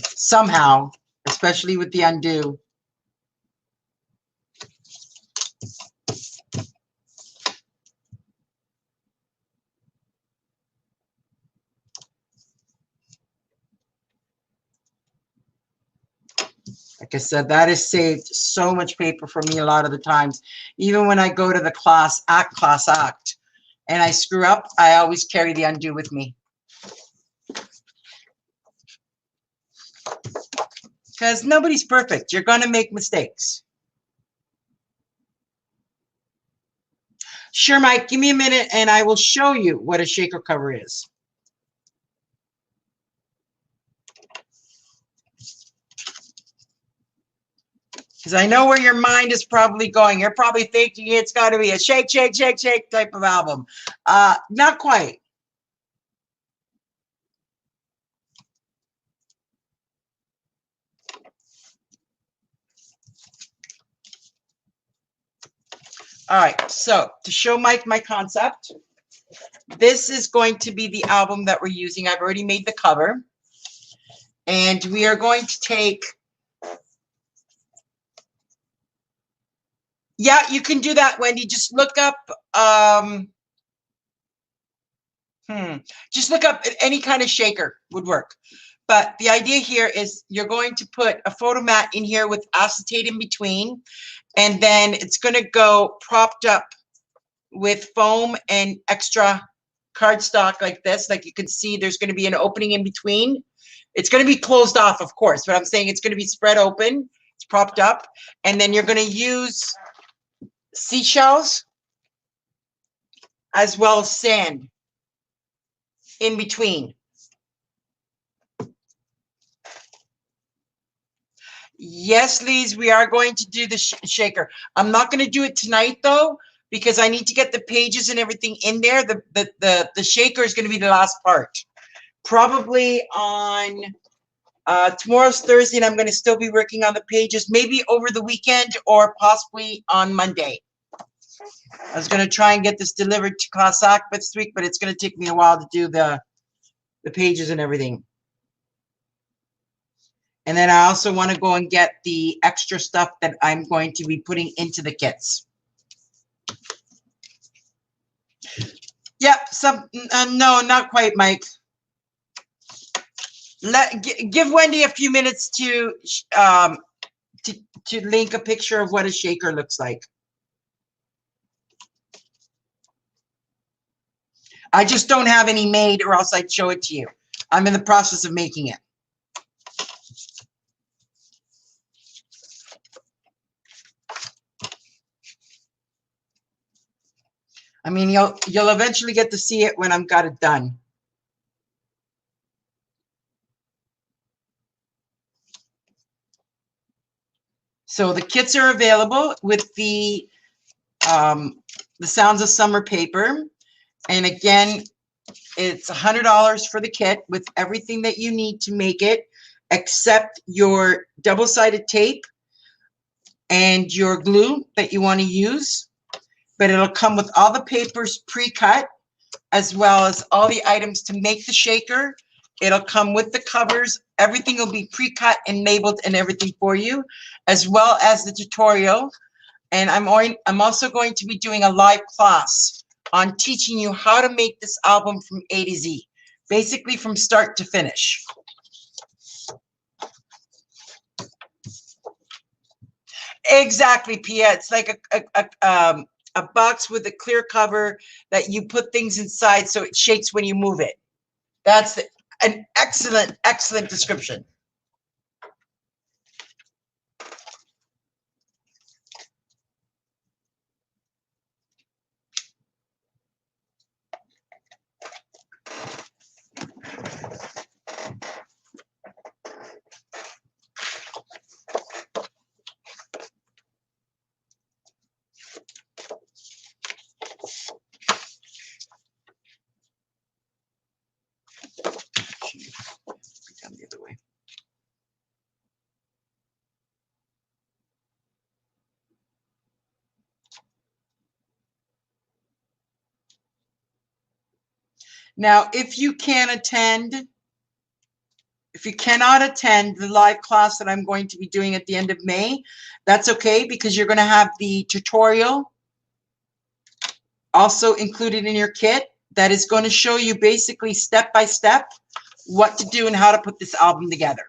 somehow, especially with the undo. Like I said, that has saved so much paper for me a lot of the times. Even when I go to the class act, and I screw up, I always carry the undo with me. Because nobody's perfect. You're going to make mistakes. Sure, Mike, give me a minute and I will show you what a shaker cover is. Because I know where your mind is probably going. You're probably thinking it's got to be a shake, shake, shake, shake type of album. Not quite. All right, so to show Mike my concept, this is going to be the album that we're using. I've already made the cover. And we are going to take, yeah, you can do that, Wendy. Just look up, just look up any kind of shaker would work. But the idea here is you're going to put a photo mat in here with acetate in between. And then it's going to go propped up with foam and extra cardstock like this. Like you can see, there's going to be an opening in between. It's going to be closed off, of course, but I'm saying it's going to be spread open. It's propped up. And then you're going to use seashells as well as sand in between. Yes, Lise, we are going to do the shaker. I'm not going to do it tonight, though, because I need to get the pages and everything in there. The shaker is going to be the last part. Probably on tomorrow's Thursday, and I'm going to still be working on the pages, maybe over the weekend or possibly on Monday. I was going to try and get this delivered to Class Act this week, but it's going to take me a while to do the pages and everything. And then I also want to go and get the extra stuff that I'm going to be putting into the kits. Yep, no, not quite, Mike. Give Wendy a few minutes to link a picture of what a shaker looks like. I just don't have any made, or else I'd show it to you. I'm in the process of making it. I mean, you'll eventually get to see it when I've got it done. So the kits are available with the Sounds of Summer paper. And again, it's $100 for the kit with everything that you need to make it, except your double-sided tape and your glue that you want to use. But it'll come with all the papers pre-cut, as well as all the items to make the shaker. It'll come with the covers. Everything will be pre-cut and labeled and everything for you, as well as the tutorial. And I'm also going to be doing a live class on teaching you how to make this album from A to Z, basically from start to finish. Exactly, Pia. It's like a box with a clear cover that you put things inside so it shakes when you move it. That's an excellent, excellent description. Come the other way. Now, if you cannot attend the live class that I'm going to be doing at the end of May, that's okay, because you're going to have the tutorial also included in your kit that is going to show you basically step by step what to do and how to put this album together.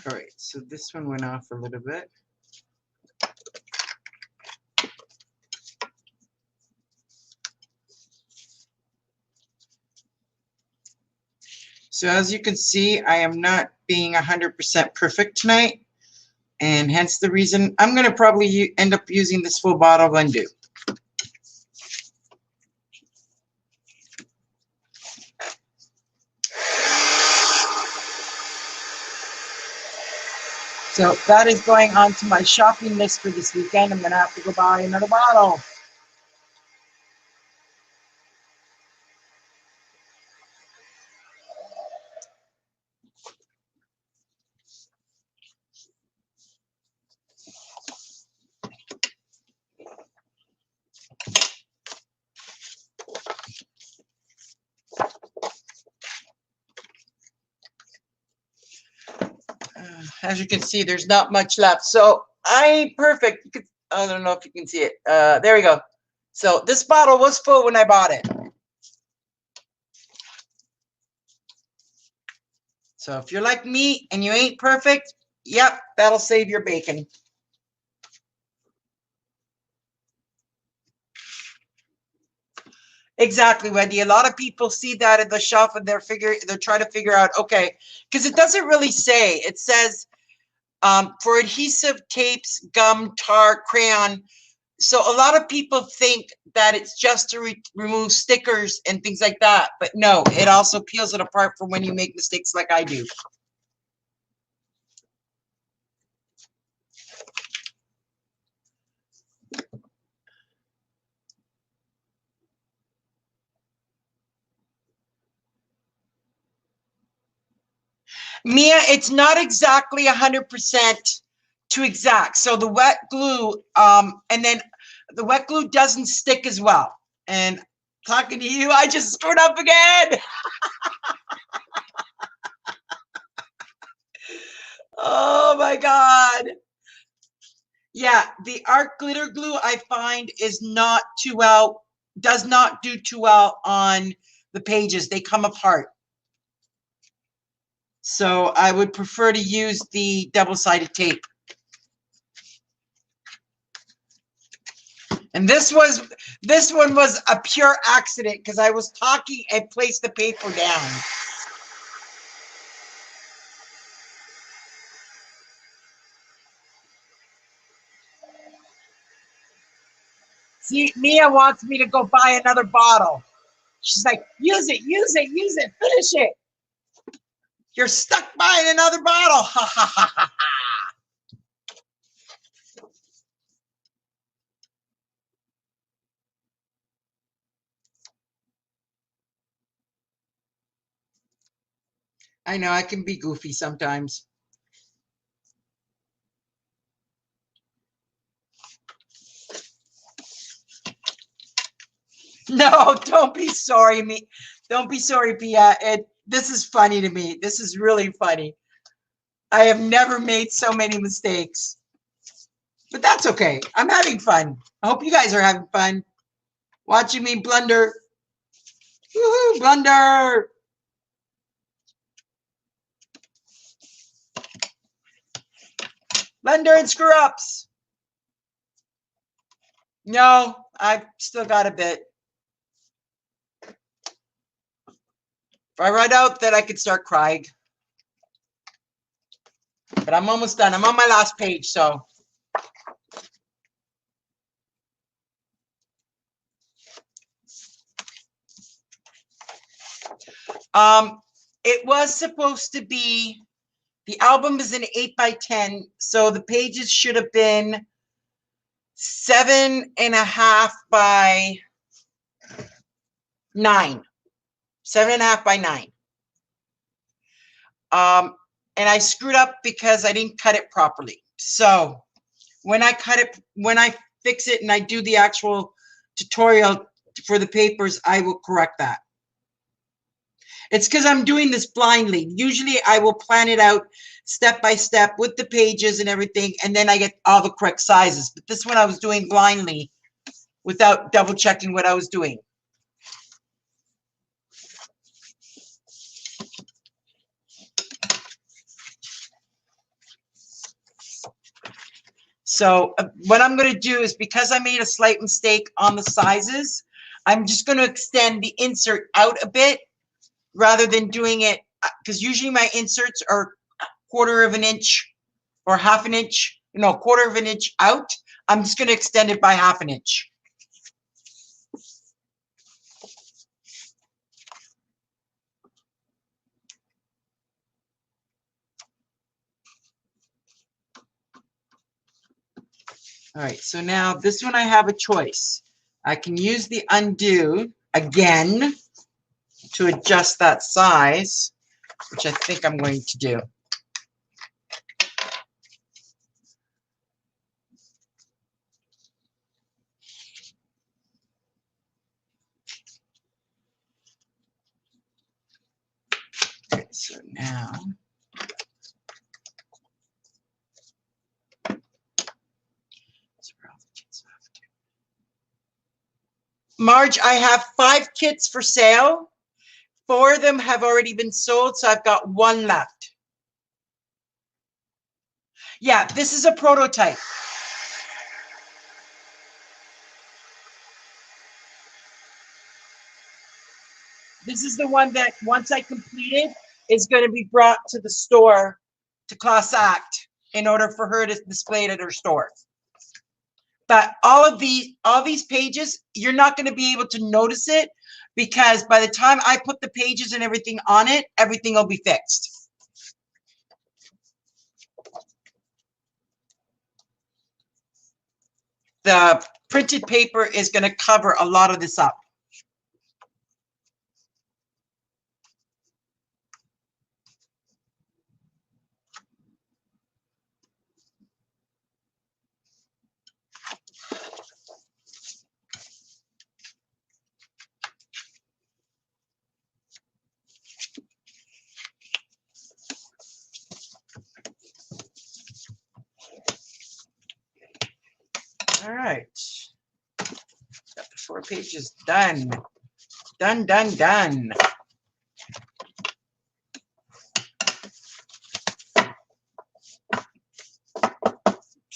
All right, so this one went off a little bit. So as you can see, I am not being 100% perfect tonight, and hence the reason I'm going to probably end up using this full bottle of Undo. So that is going on to my shopping list for this weekend. I'm going to have to go buy another bottle. as you can see, there's not much left. So I ain't perfect. You could, I don't know if you can see it. There we go. So this bottle was full when I bought it. So if you're like me and you ain't perfect, yep, that'll save your bacon. Exactly, Wendy. A lot of people see that at the shelf and they're trying to figure out, okay, because it doesn't really say. It says for adhesive, tapes, gum, tar, crayon. So a lot of people think that it's just to remove stickers and things like that. But no, it also peels it apart for when you make mistakes like I do. Mia, it's not exactly 100% to exact. So the wet glue, and then the wet glue doesn't stick as well. And talking to you, I just screwed up again. Oh my God. Yeah, the art glitter glue I find is not too well, does not do too well on the pages. They come apart. So I would prefer to use the double-sided tape. And this one was a pure accident because I was talking and placed the paper down. See, Mia wants me to go buy another bottle. She's like, use it, use it, use it, finish it. You're stuck buying another bottle. Ha ha ha ha ha. I know I can be goofy sometimes. No, don't be sorry, me. Don't be sorry, Pia. This is funny to me. This is really funny. I have never made so many mistakes. But that's okay. I'm having fun. I hope you guys are having fun watching me blunder. Woohoo, blunder. Blunder and screw ups. No, I've still got a bit. If I run out, then I could start crying. But I'm almost done. I'm on my last page, so. It was supposed to be, the album is an 8x10, so the pages should have been 7.5 by 9. 7.5 by 9. And I screwed up because I didn't cut it properly. So when I cut it, when I fix it and I do the actual tutorial for the papers, I will correct that. It's because I'm doing this blindly. Usually I will plan it out step by step with the pages and everything, and then I get all the correct sizes. But this one I was doing blindly without double checking what I was doing. So what I'm going to do is, because I made a slight mistake on the sizes, I'm just going to extend the insert out a bit rather than doing it, because usually my inserts are 1/4 of an inch or 1/2 inch, no, 1/4 of an inch out. I'm just going to extend it by 1/2 inch. All right, so now this one I have a choice. I can use the undo again to adjust that size, which I think I'm going to do. Okay, so now Marge, I have 5 kits for sale. 4 of them have already been sold, so I've got 1 left. Yeah, this is a prototype. This is the one that once I complete it, is going to be brought to the store to Class Act in order for her to display it at her store. But all these pages, you're not going to be able to notice it because by the time I put the pages and everything on it, everything will be fixed. The printed paper is going to cover a lot of this up. All right. Got the 4 pages done. Done, done, done.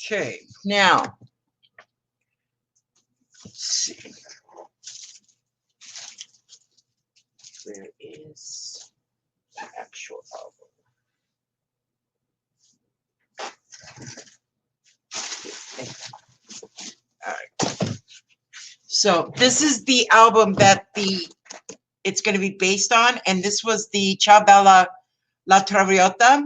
Okay, now, let's see. Where is the actual album? All right. So this is the album that it's going to be based on, and this was the Ciao Bella La Traviata.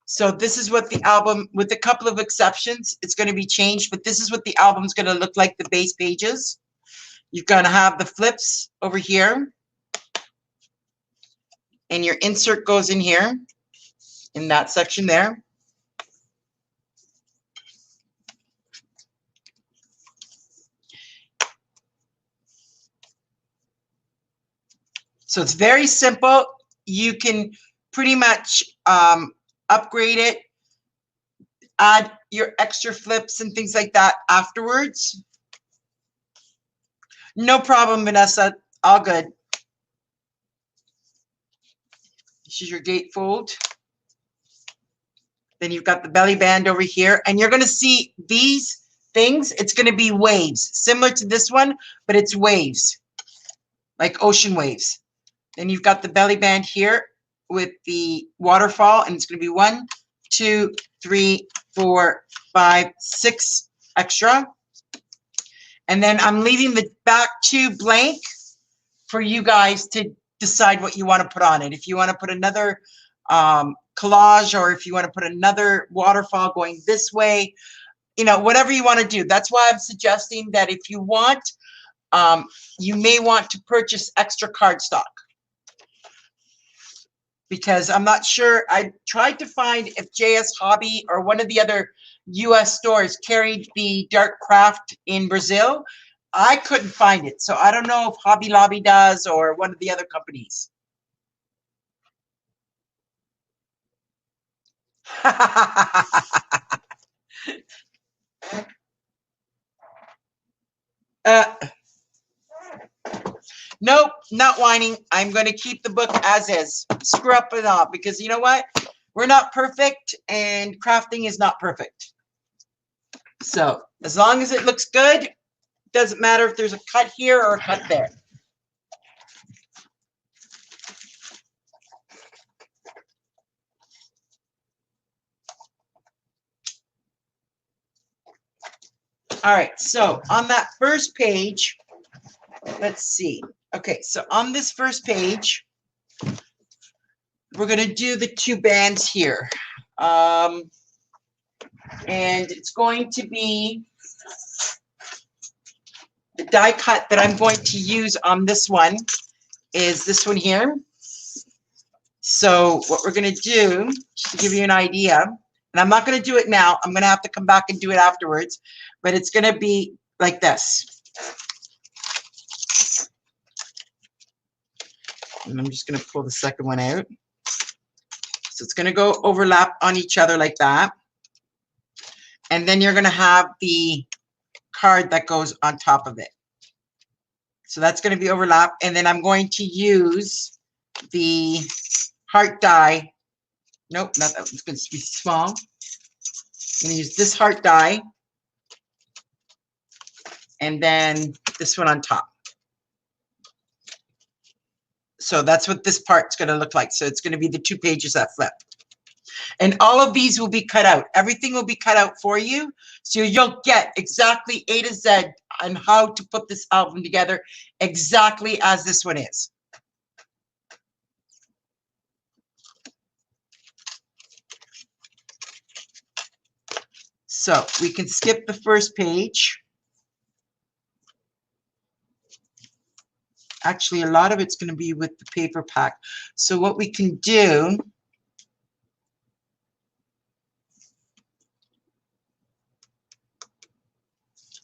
So this is what the album, with a couple of exceptions, it's going to be changed, but this is what the album's going to look like, the base pages. You're going to have the flips over here, and your insert goes in here, in that section there. So it's very simple. You can pretty much upgrade it, add your extra flips and things like that afterwards. No problem, Vanessa. All good. This is your gatefold. Then you've got the belly band over here, and you're going to see these things. It's going to be waves, similar to this one, but it's waves, like ocean waves. Then you've got the belly band here with the waterfall, and it's going to be 1, 2, 3, 4, 5, 6 extra. And then I'm leaving the back 2 blank for you guys to decide what you want to put on it. If you want to put another collage, or if you want to put another waterfall going this way, you know, whatever you want to do. That's why I'm suggesting that if you want, you may want to purchase extra cardstock. Because I'm not sure, I tried to find if JS Hobby or one of the other US stores carried the Dark Craft in Brazil. I couldn't find it. So I don't know if Hobby Lobby does or one of the other companies. Nope, not whining. I'm going to keep the book as is. Screw up and all, because you know what? We're not perfect, and crafting is not perfect. So as long as it looks good, doesn't matter if there's a cut here or a cut there. All right, so on that first page, let's see. Okay, so on this first page, we're going to do the 2 bands here. And it's going to be the die cut that I'm going to use on this one is this one here. So what we're going to do, just to give you an idea, and I'm not going to do it now. I'm going to have to come back and do it afterwards, but it's going to be like this. And I'm just going to pull the second one out. So it's going to go overlap on each other like that. And then you're going to have the card that goes on top of it. So that's going to be overlap. And then I'm going to use the heart die. Nope, not that. It's going to be small. I'm going to use this heart die. And then this one on top. So that's what this part's going to look like. So it's going to be the 2 pages that flip. And all of these will be cut out. Everything will be cut out for you. So you'll get exactly A to Z on how to put this album together exactly as this one is. So we can skip the first page. Actually, a lot of it's going to be with the paper pack. So what we can do,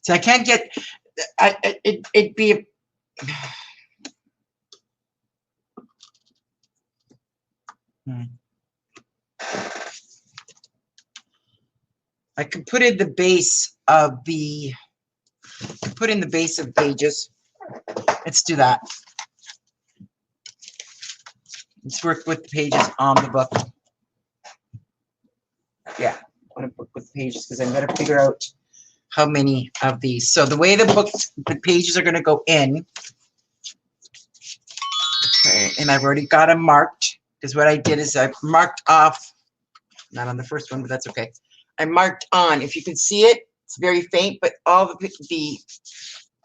so I can't get, it'd be, I could put in the base of the, put in the base of pages. Let's do that. Let's work with the pages on the book. Yeah, I want to work with pages because I'm going to figure out how many of these. So the way the pages are going to go in. Okay, and I've already got them marked because what I did is I marked off, not on the first one, but that's okay. I marked on. If you can see it, it's very faint, but all the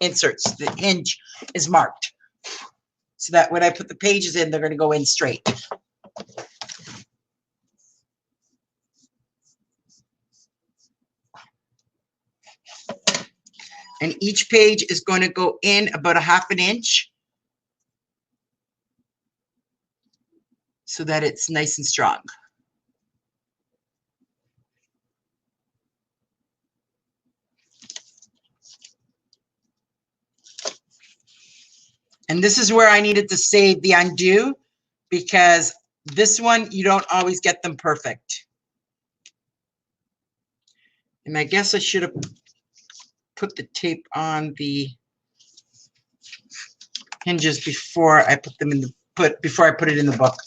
inserts, the hinge is marked. So that when I put the pages in, they're going to go in straight. And each page is going to go in about 1/2 inch so that it's nice and strong. And this is where I needed to save the undo because this one, you don't always get them perfect. And I guess I should have put the tape on the hinges before I put them in the before I put it in the book.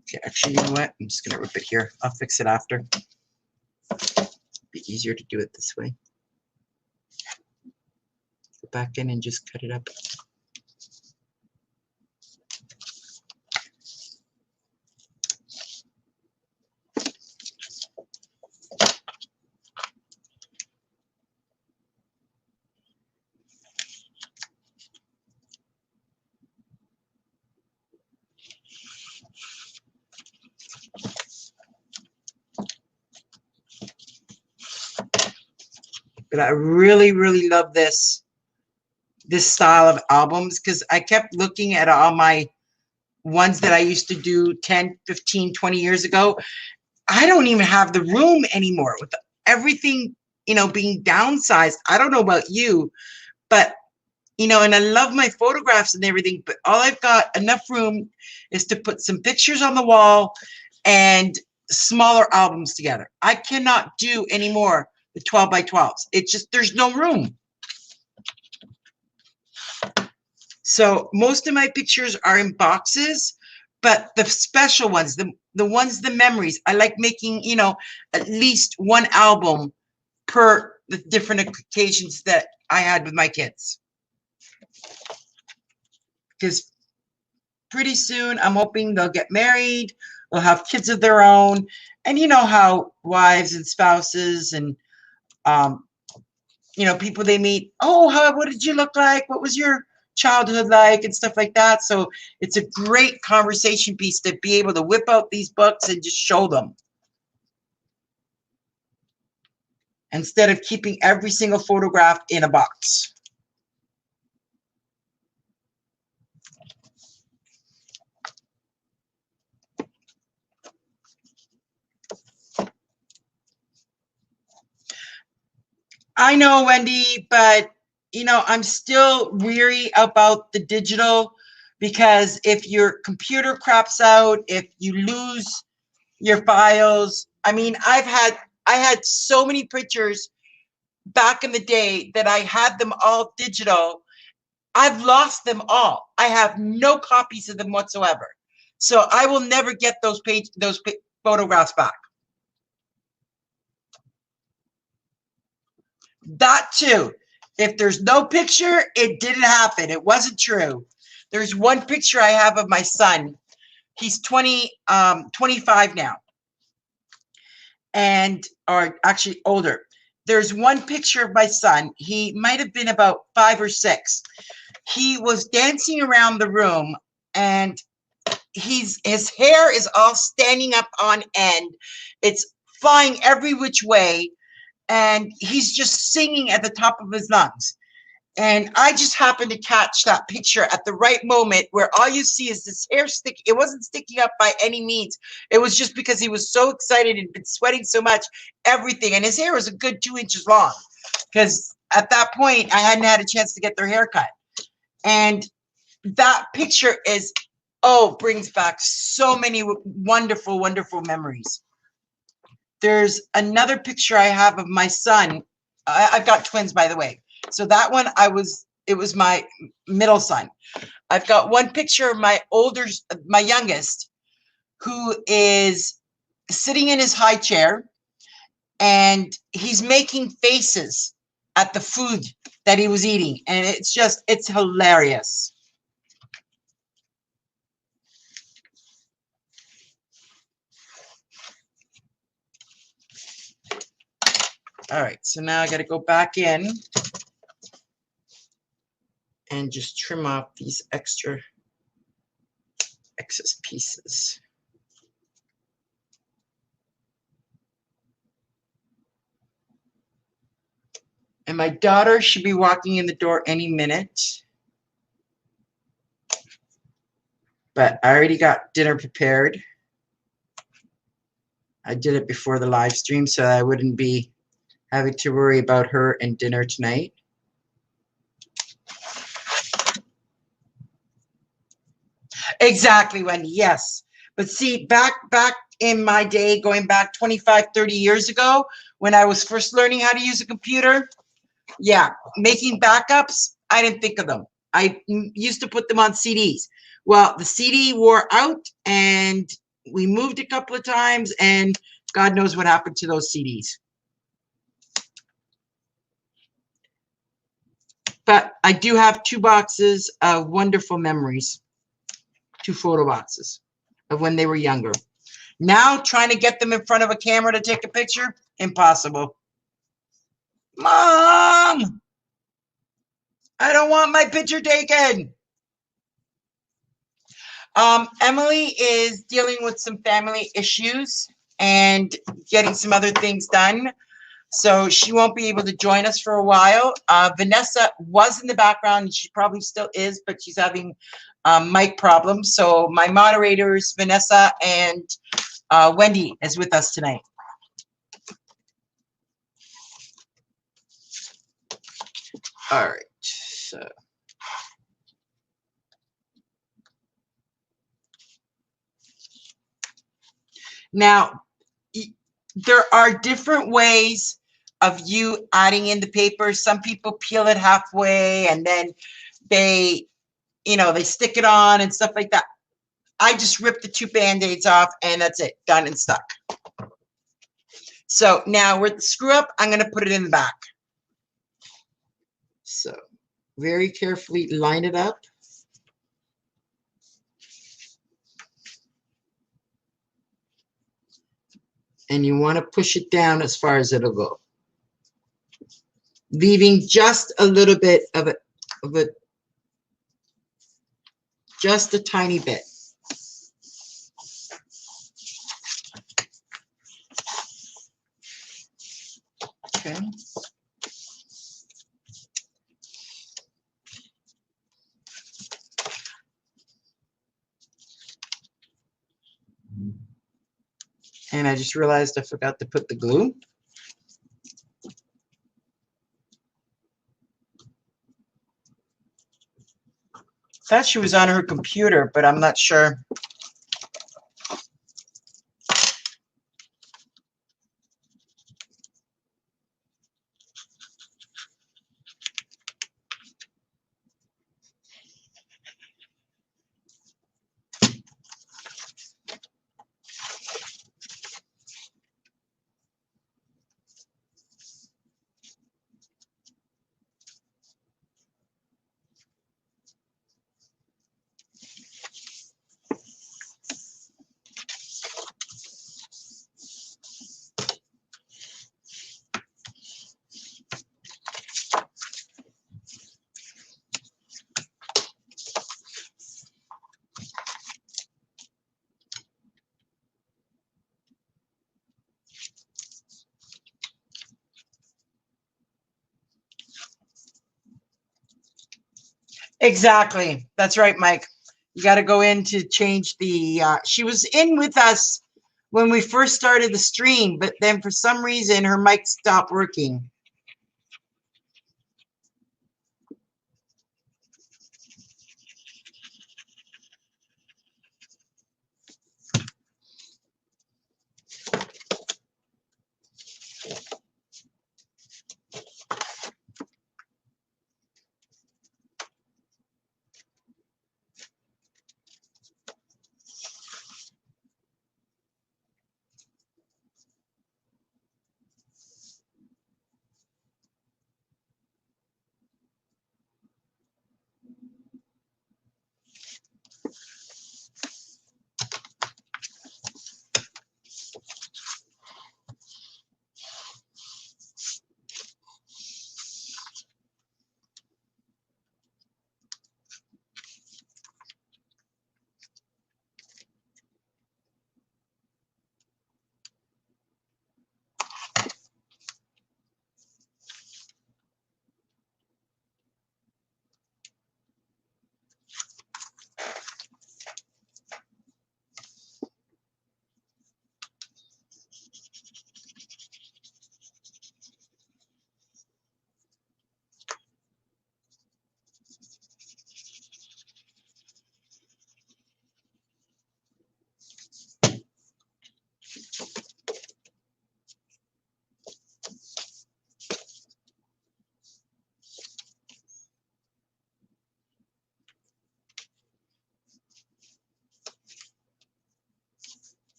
Okay, actually, you know what? I'm just gonna rip it here. I'll fix it after. Be easier to do it this way. Go back in and just cut it up. But I really, really love this style of albums because I kept looking at all my ones that I used to do 10, 15, 20 years ago. I don't even have the room anymore with everything, you know, being downsized. I don't know about you, but, you know, and I love my photographs and everything, but all I've got enough room is to put some pictures on the wall and smaller albums together. I cannot do anymore the 12 by 12s. It's just, there's no room. So most of my pictures are in boxes, but the special ones, the ones, the memories, I like making, you know, at least one album per the different occasions that I had with my kids. Because pretty soon I'm hoping they'll get married, they'll have kids of their own, and you know how wives and spouses and you know, people they meet, oh, what did you look like? What was your childhood like and stuff like that. So it's a great conversation piece to be able to whip out these books and just show them instead of keeping every single photograph in a box. I know, Wendy, but you know, I'm still weary about the digital because if your computer craps out, if you lose your files, I mean, I've I had so many pictures back in the day that I had them all digital. I've lost them all. I have no copies of them whatsoever. So I will never get those photographs back. That too. If there's no picture, it didn't happen. It wasn't true. There's one picture I have of my son. He's 25 now. Or actually older. There's one picture of my son. He might have been about 5 or 6. He was dancing around the room, and his hair is all standing up on end. It's flying every which way, and he's just singing at the top of his lungs. And I just happened to catch that picture at the right moment, where all you see is this hair stick. It wasn't sticking up by any means. It was just because he was so excited and been sweating so much, everything. And his hair was a good 2 inches long, because at that point I hadn't had a chance to get their hair cut. And that picture brings back so many wonderful, wonderful memories. There's another picture I have of my son. I've got twins, by the way. So that one, it was my middle son. I've got one picture of my youngest, who is sitting in his high chair, and he's making faces at the food that he was eating. And it's hilarious. All right, so now I got to go back in and just trim off these excess pieces. And my daughter should be walking in the door any minute. But I already got dinner prepared. I did it before the live stream so I wouldn't be having to worry about her and dinner tonight. Exactly, Wendy, yes. But see, back in my day, going back 25, 30 years ago, when I was first learning how to use a computer, yeah, making backups, I didn't think of them. I used to put them on CDs. Well, the CD wore out, and we moved a couple of times, and God knows what happened to those CDs. But I do have 2 boxes of wonderful memories. 2 photo boxes of when they were younger. Now, trying to get them in front of a camera to take a picture, impossible. Mom, I don't want my picture taken. Emily is dealing with some family issues and getting some other things done, so she won't be able to join us for a while. Vanessa was in the background, and she probably still is, but she's having mic problems. So my moderators, Vanessa and Wendy, is with us tonight. All right, so. Now, there are different ways of you adding in the paper. Some people peel it halfway and then they stick it on and stuff like that. I just ripped the 2 Band-Aids off and that's it, done and stuck. So now with the screw up, I'm going to put it in the back. So very carefully line it up. And you want to push it down as far as it'll go, leaving just a little bit of it, just a tiny bit. Okay. And I just realized I forgot to put the glue. Thought she was on her computer, but I'm not sure. Exactly. That's right, Mike. You got to go in to change the. She was in with us when we first started the stream, but then for some reason her mic stopped working.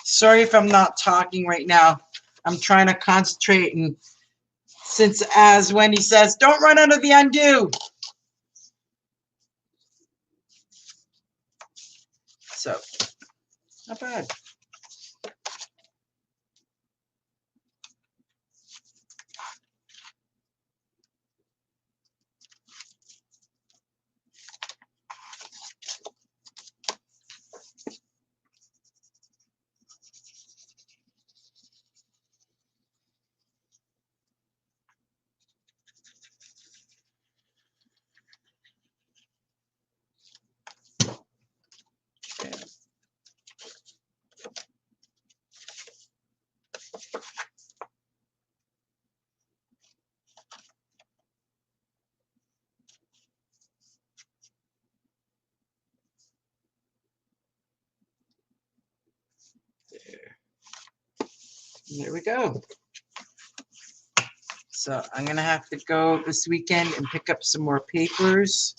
Sorry if I'm not talking right now. I'm trying to concentrate, and since, as Wendy says, don't run under the undo. So, not bad. There we go. So I'm going to have to go this weekend and pick up some more papers.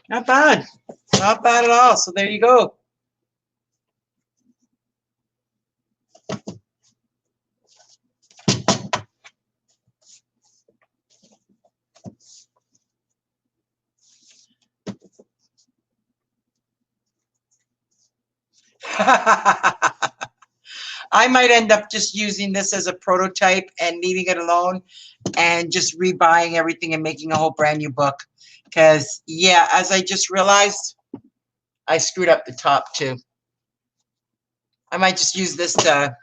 Not bad. Not bad at all. So there you go. I might end up just using this as a prototype and leaving it alone and just rebuying everything and making a whole brand new book. Because, yeah, as I just realized, I screwed up the top too. I might just use this to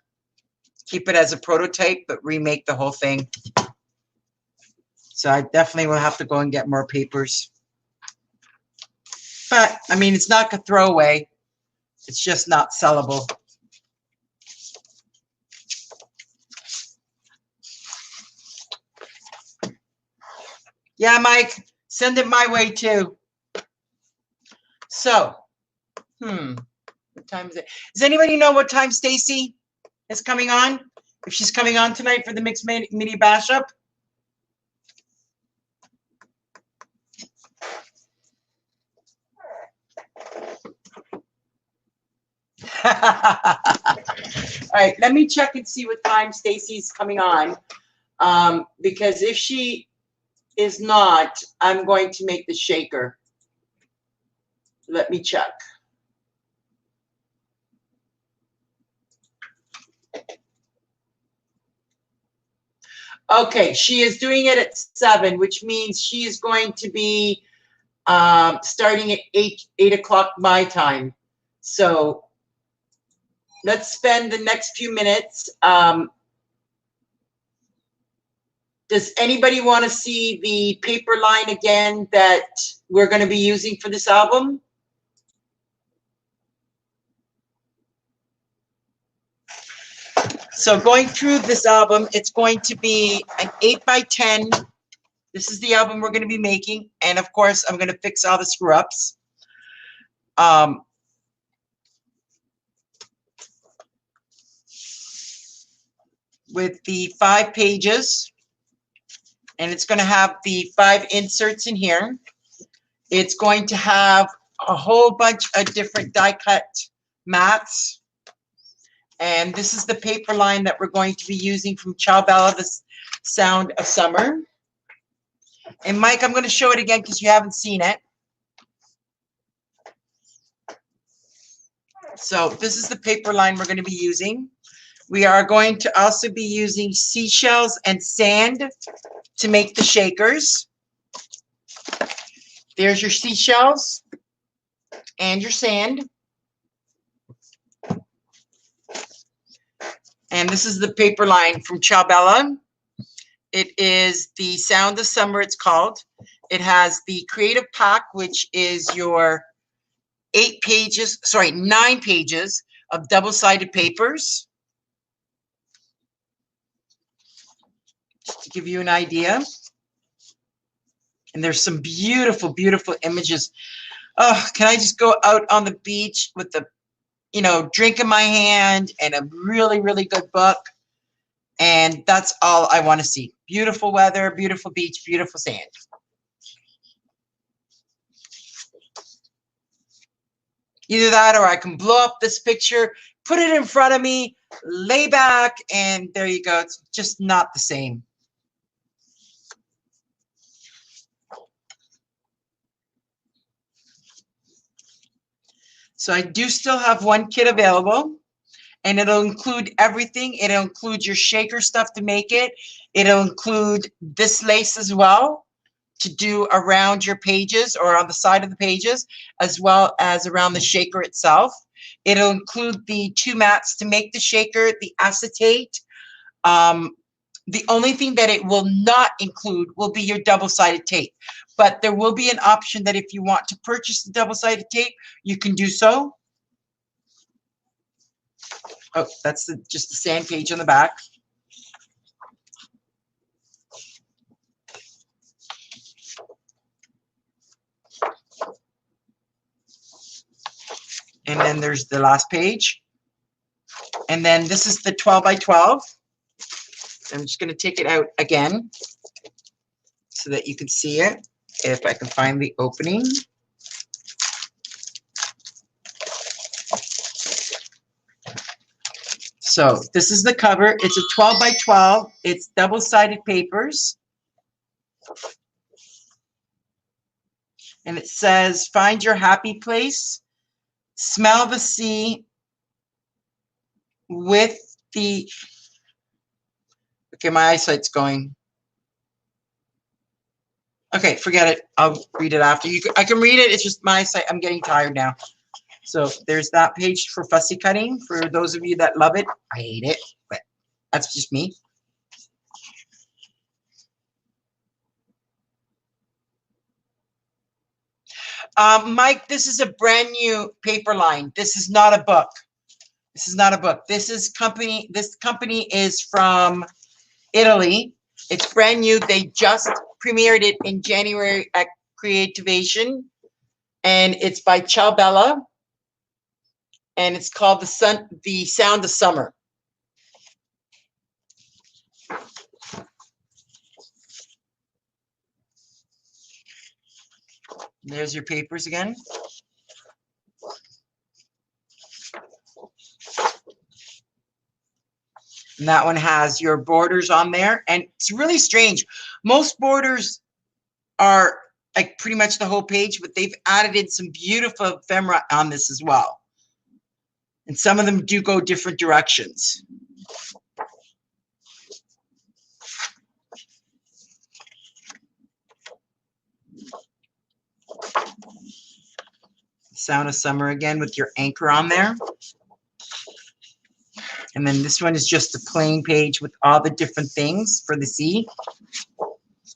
keep it as a prototype, but remake the whole thing. So I definitely will have to go and get more papers. But, I mean, it's not a throwaway. It's just not sellable. Yeah, Mike, send it my way too. So, what time is it? Does anybody know what time Stacy is coming on? If she's coming on tonight for the mixed mini bash up? All right, let me check and see what time Stacy's coming on. Because if she is not, I'm going to make the shaker. Let me check. Okay, she is doing it at 7, which means she is going to be starting at 8 o'clock my time. So let's spend the next few minutes. Does anybody want to see the paper line again that we're going to be using for this album? So going through this album, it's going to be an 8x10. This is the album we're going to be making. And of course, I'm going to fix all the screw ups. With the 5 pages. And it's going to have the 5 inserts in here. It's going to have a whole bunch of different die cut mats. And this is the paper line that we're going to be using from Ciao, the Sound of Summer. And Mike, I'm going to show it again because you haven't seen it. So this is the paper line we're going to be using. We are going to also be using seashells and sand to make the shakers. There's your seashells and your sand. And this is the paper line from Ciao. It is the Sound of Summer, it's called. It has the Creative Pack, which is your 9 pages of double-sided papers. Just to give you an idea. And there's some beautiful, beautiful images. Oh, can I just go out on the beach with the, drink in my hand and a really, really good book? And that's all I want to see. Beautiful weather, beautiful beach, beautiful sand. Either that or I can blow up this picture, put it in front of me, lay back, and there you go. It's just not the same. So I do still have one kit available, and it'll include everything. It'll include your shaker stuff to make it. It'll include this lace as well to do around your pages or on the side of the pages, as well as around the shaker itself. It'll include the 2 mats to make the shaker, the acetate. The only thing that it will not include will be your double-sided tape. But there will be an option that if you want to purchase the double-sided tape, you can do so. Oh, that's just the sand page on the back. And then there's the last page. And then this is the 12x12. I'm just going to take it out again so that you can see it, if I can find the opening. So this is the cover. It's a 12x12. It's double-sided papers. And it says, find your happy place, smell the sea with the... Okay, my eyesight's going. Okay, forget it. I'll read it after. I can read it. It's just my eyesight. I'm getting tired now. So there's that page for fussy cutting. For those of you that love it, I hate it, but that's just me. Mike, this is a brand new paper line. This is not a book. This is not a book. This company is from Italy. It's brand new. They just premiered it in January at Creativation, and it's by Ciao, and it's called the Sound of Summer. There's your papers again. And that one has your borders on there. And it's really strange. Most borders are like pretty much the whole page, but they've added in some beautiful ephemera on this as well. And some of them do go different directions. Sound of Summer again with your anchor on there. And then this one is just a plain page with all the different things for the sea.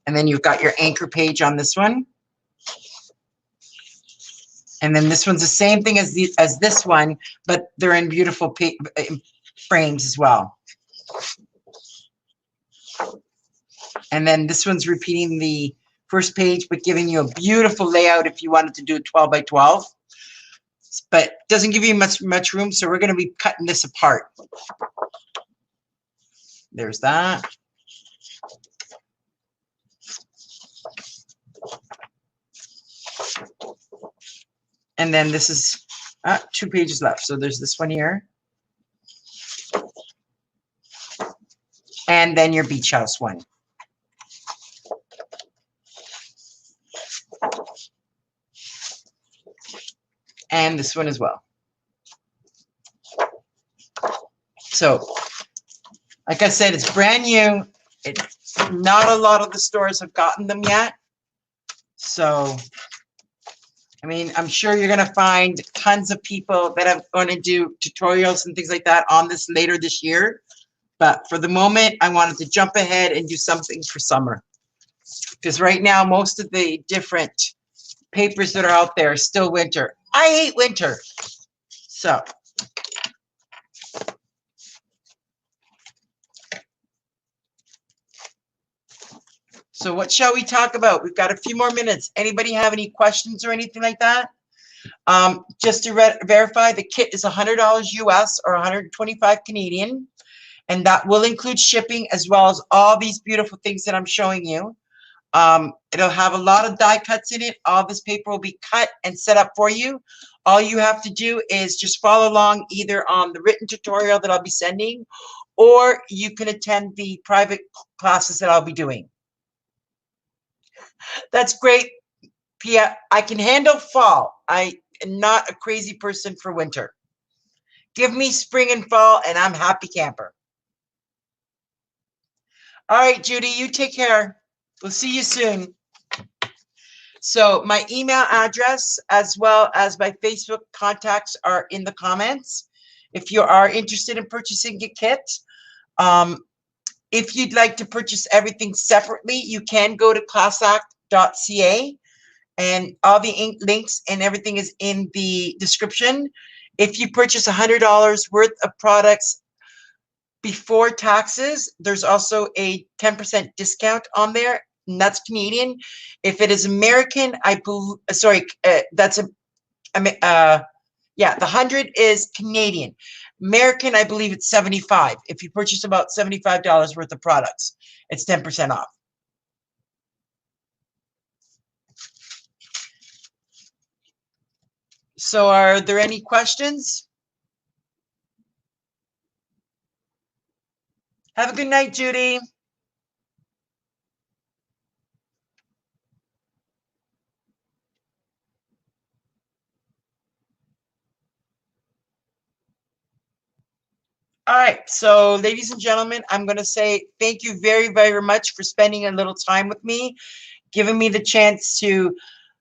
And then you've got your anchor page on this one. And then this one's the same thing as this one, but they're in beautiful frames as well. And then this one's repeating the first page, but giving you a beautiful layout if you wanted to do a 12 by 12. But doesn't give you much room, so we're going to be cutting this apart. There's that. And then this is 2 pages left. So there's this one here. And then your beach house one. And this one as well. So, like I said, it's brand new. Not a lot of the stores have gotten them yet. So, I mean, I'm sure you're going to find tons of people that are going to do tutorials and things like that on this later this year. But for the moment, I wanted to jump ahead and do something for summer. Because right now, most of the different papers that are out there are still winter. I hate winter. So what shall we talk about? We've got a few more minutes. Anybody have any questions or anything like that? Just to verify, the kit is $100 US or 125 Canadian. And that will include shipping as well as all these beautiful things that I'm showing you. It'll have a lot of die cuts in it. All this paper will be cut and set up for you. All you have to do is just follow along either on the written tutorial that I'll be sending, or you can attend the private classes that I'll be doing. That's great, Pia. I can handle fall. I am not a crazy person for winter. Give me spring and fall, and I'm happy camper. All right, Judy, you take care. We'll see you soon. So my email address as well as my Facebook contacts are in the comments. If you are interested in purchasing a kit, if you'd like to purchase everything separately, you can go to classact.ca, and all the links and everything is in the description. If you purchase $100 worth of products before taxes, there's also a 10% discount on there, and that's Canadian. If it is American, the 100 is Canadian. American, I believe it's 75. If you purchase about $75 worth of products, it's 10% off. So are there any questions? Have a good night, Judy. All right, so ladies and gentlemen, I'm going to say thank you very, very much for spending a little time with me, giving me the chance to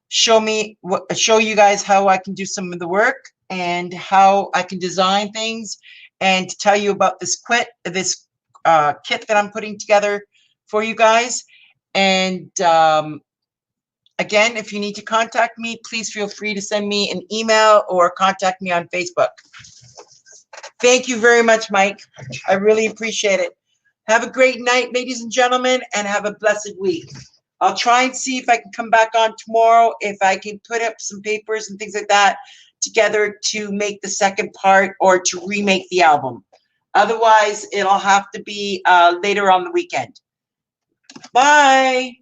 show you guys how I can do some of the work and how I can design things, and to tell you about this kit that I'm putting together for you guys. And again, if you need to contact me, please feel free to send me an email or contact me on Facebook. Thank you very much, Mike. I really appreciate it. Have a great night, ladies and gentlemen, and have a blessed week. I'll try and see if I can come back on tomorrow, if I can put up some papers and things like that together to make the second part or to remake the album. Otherwise, it'll have to be later on the weekend. Bye.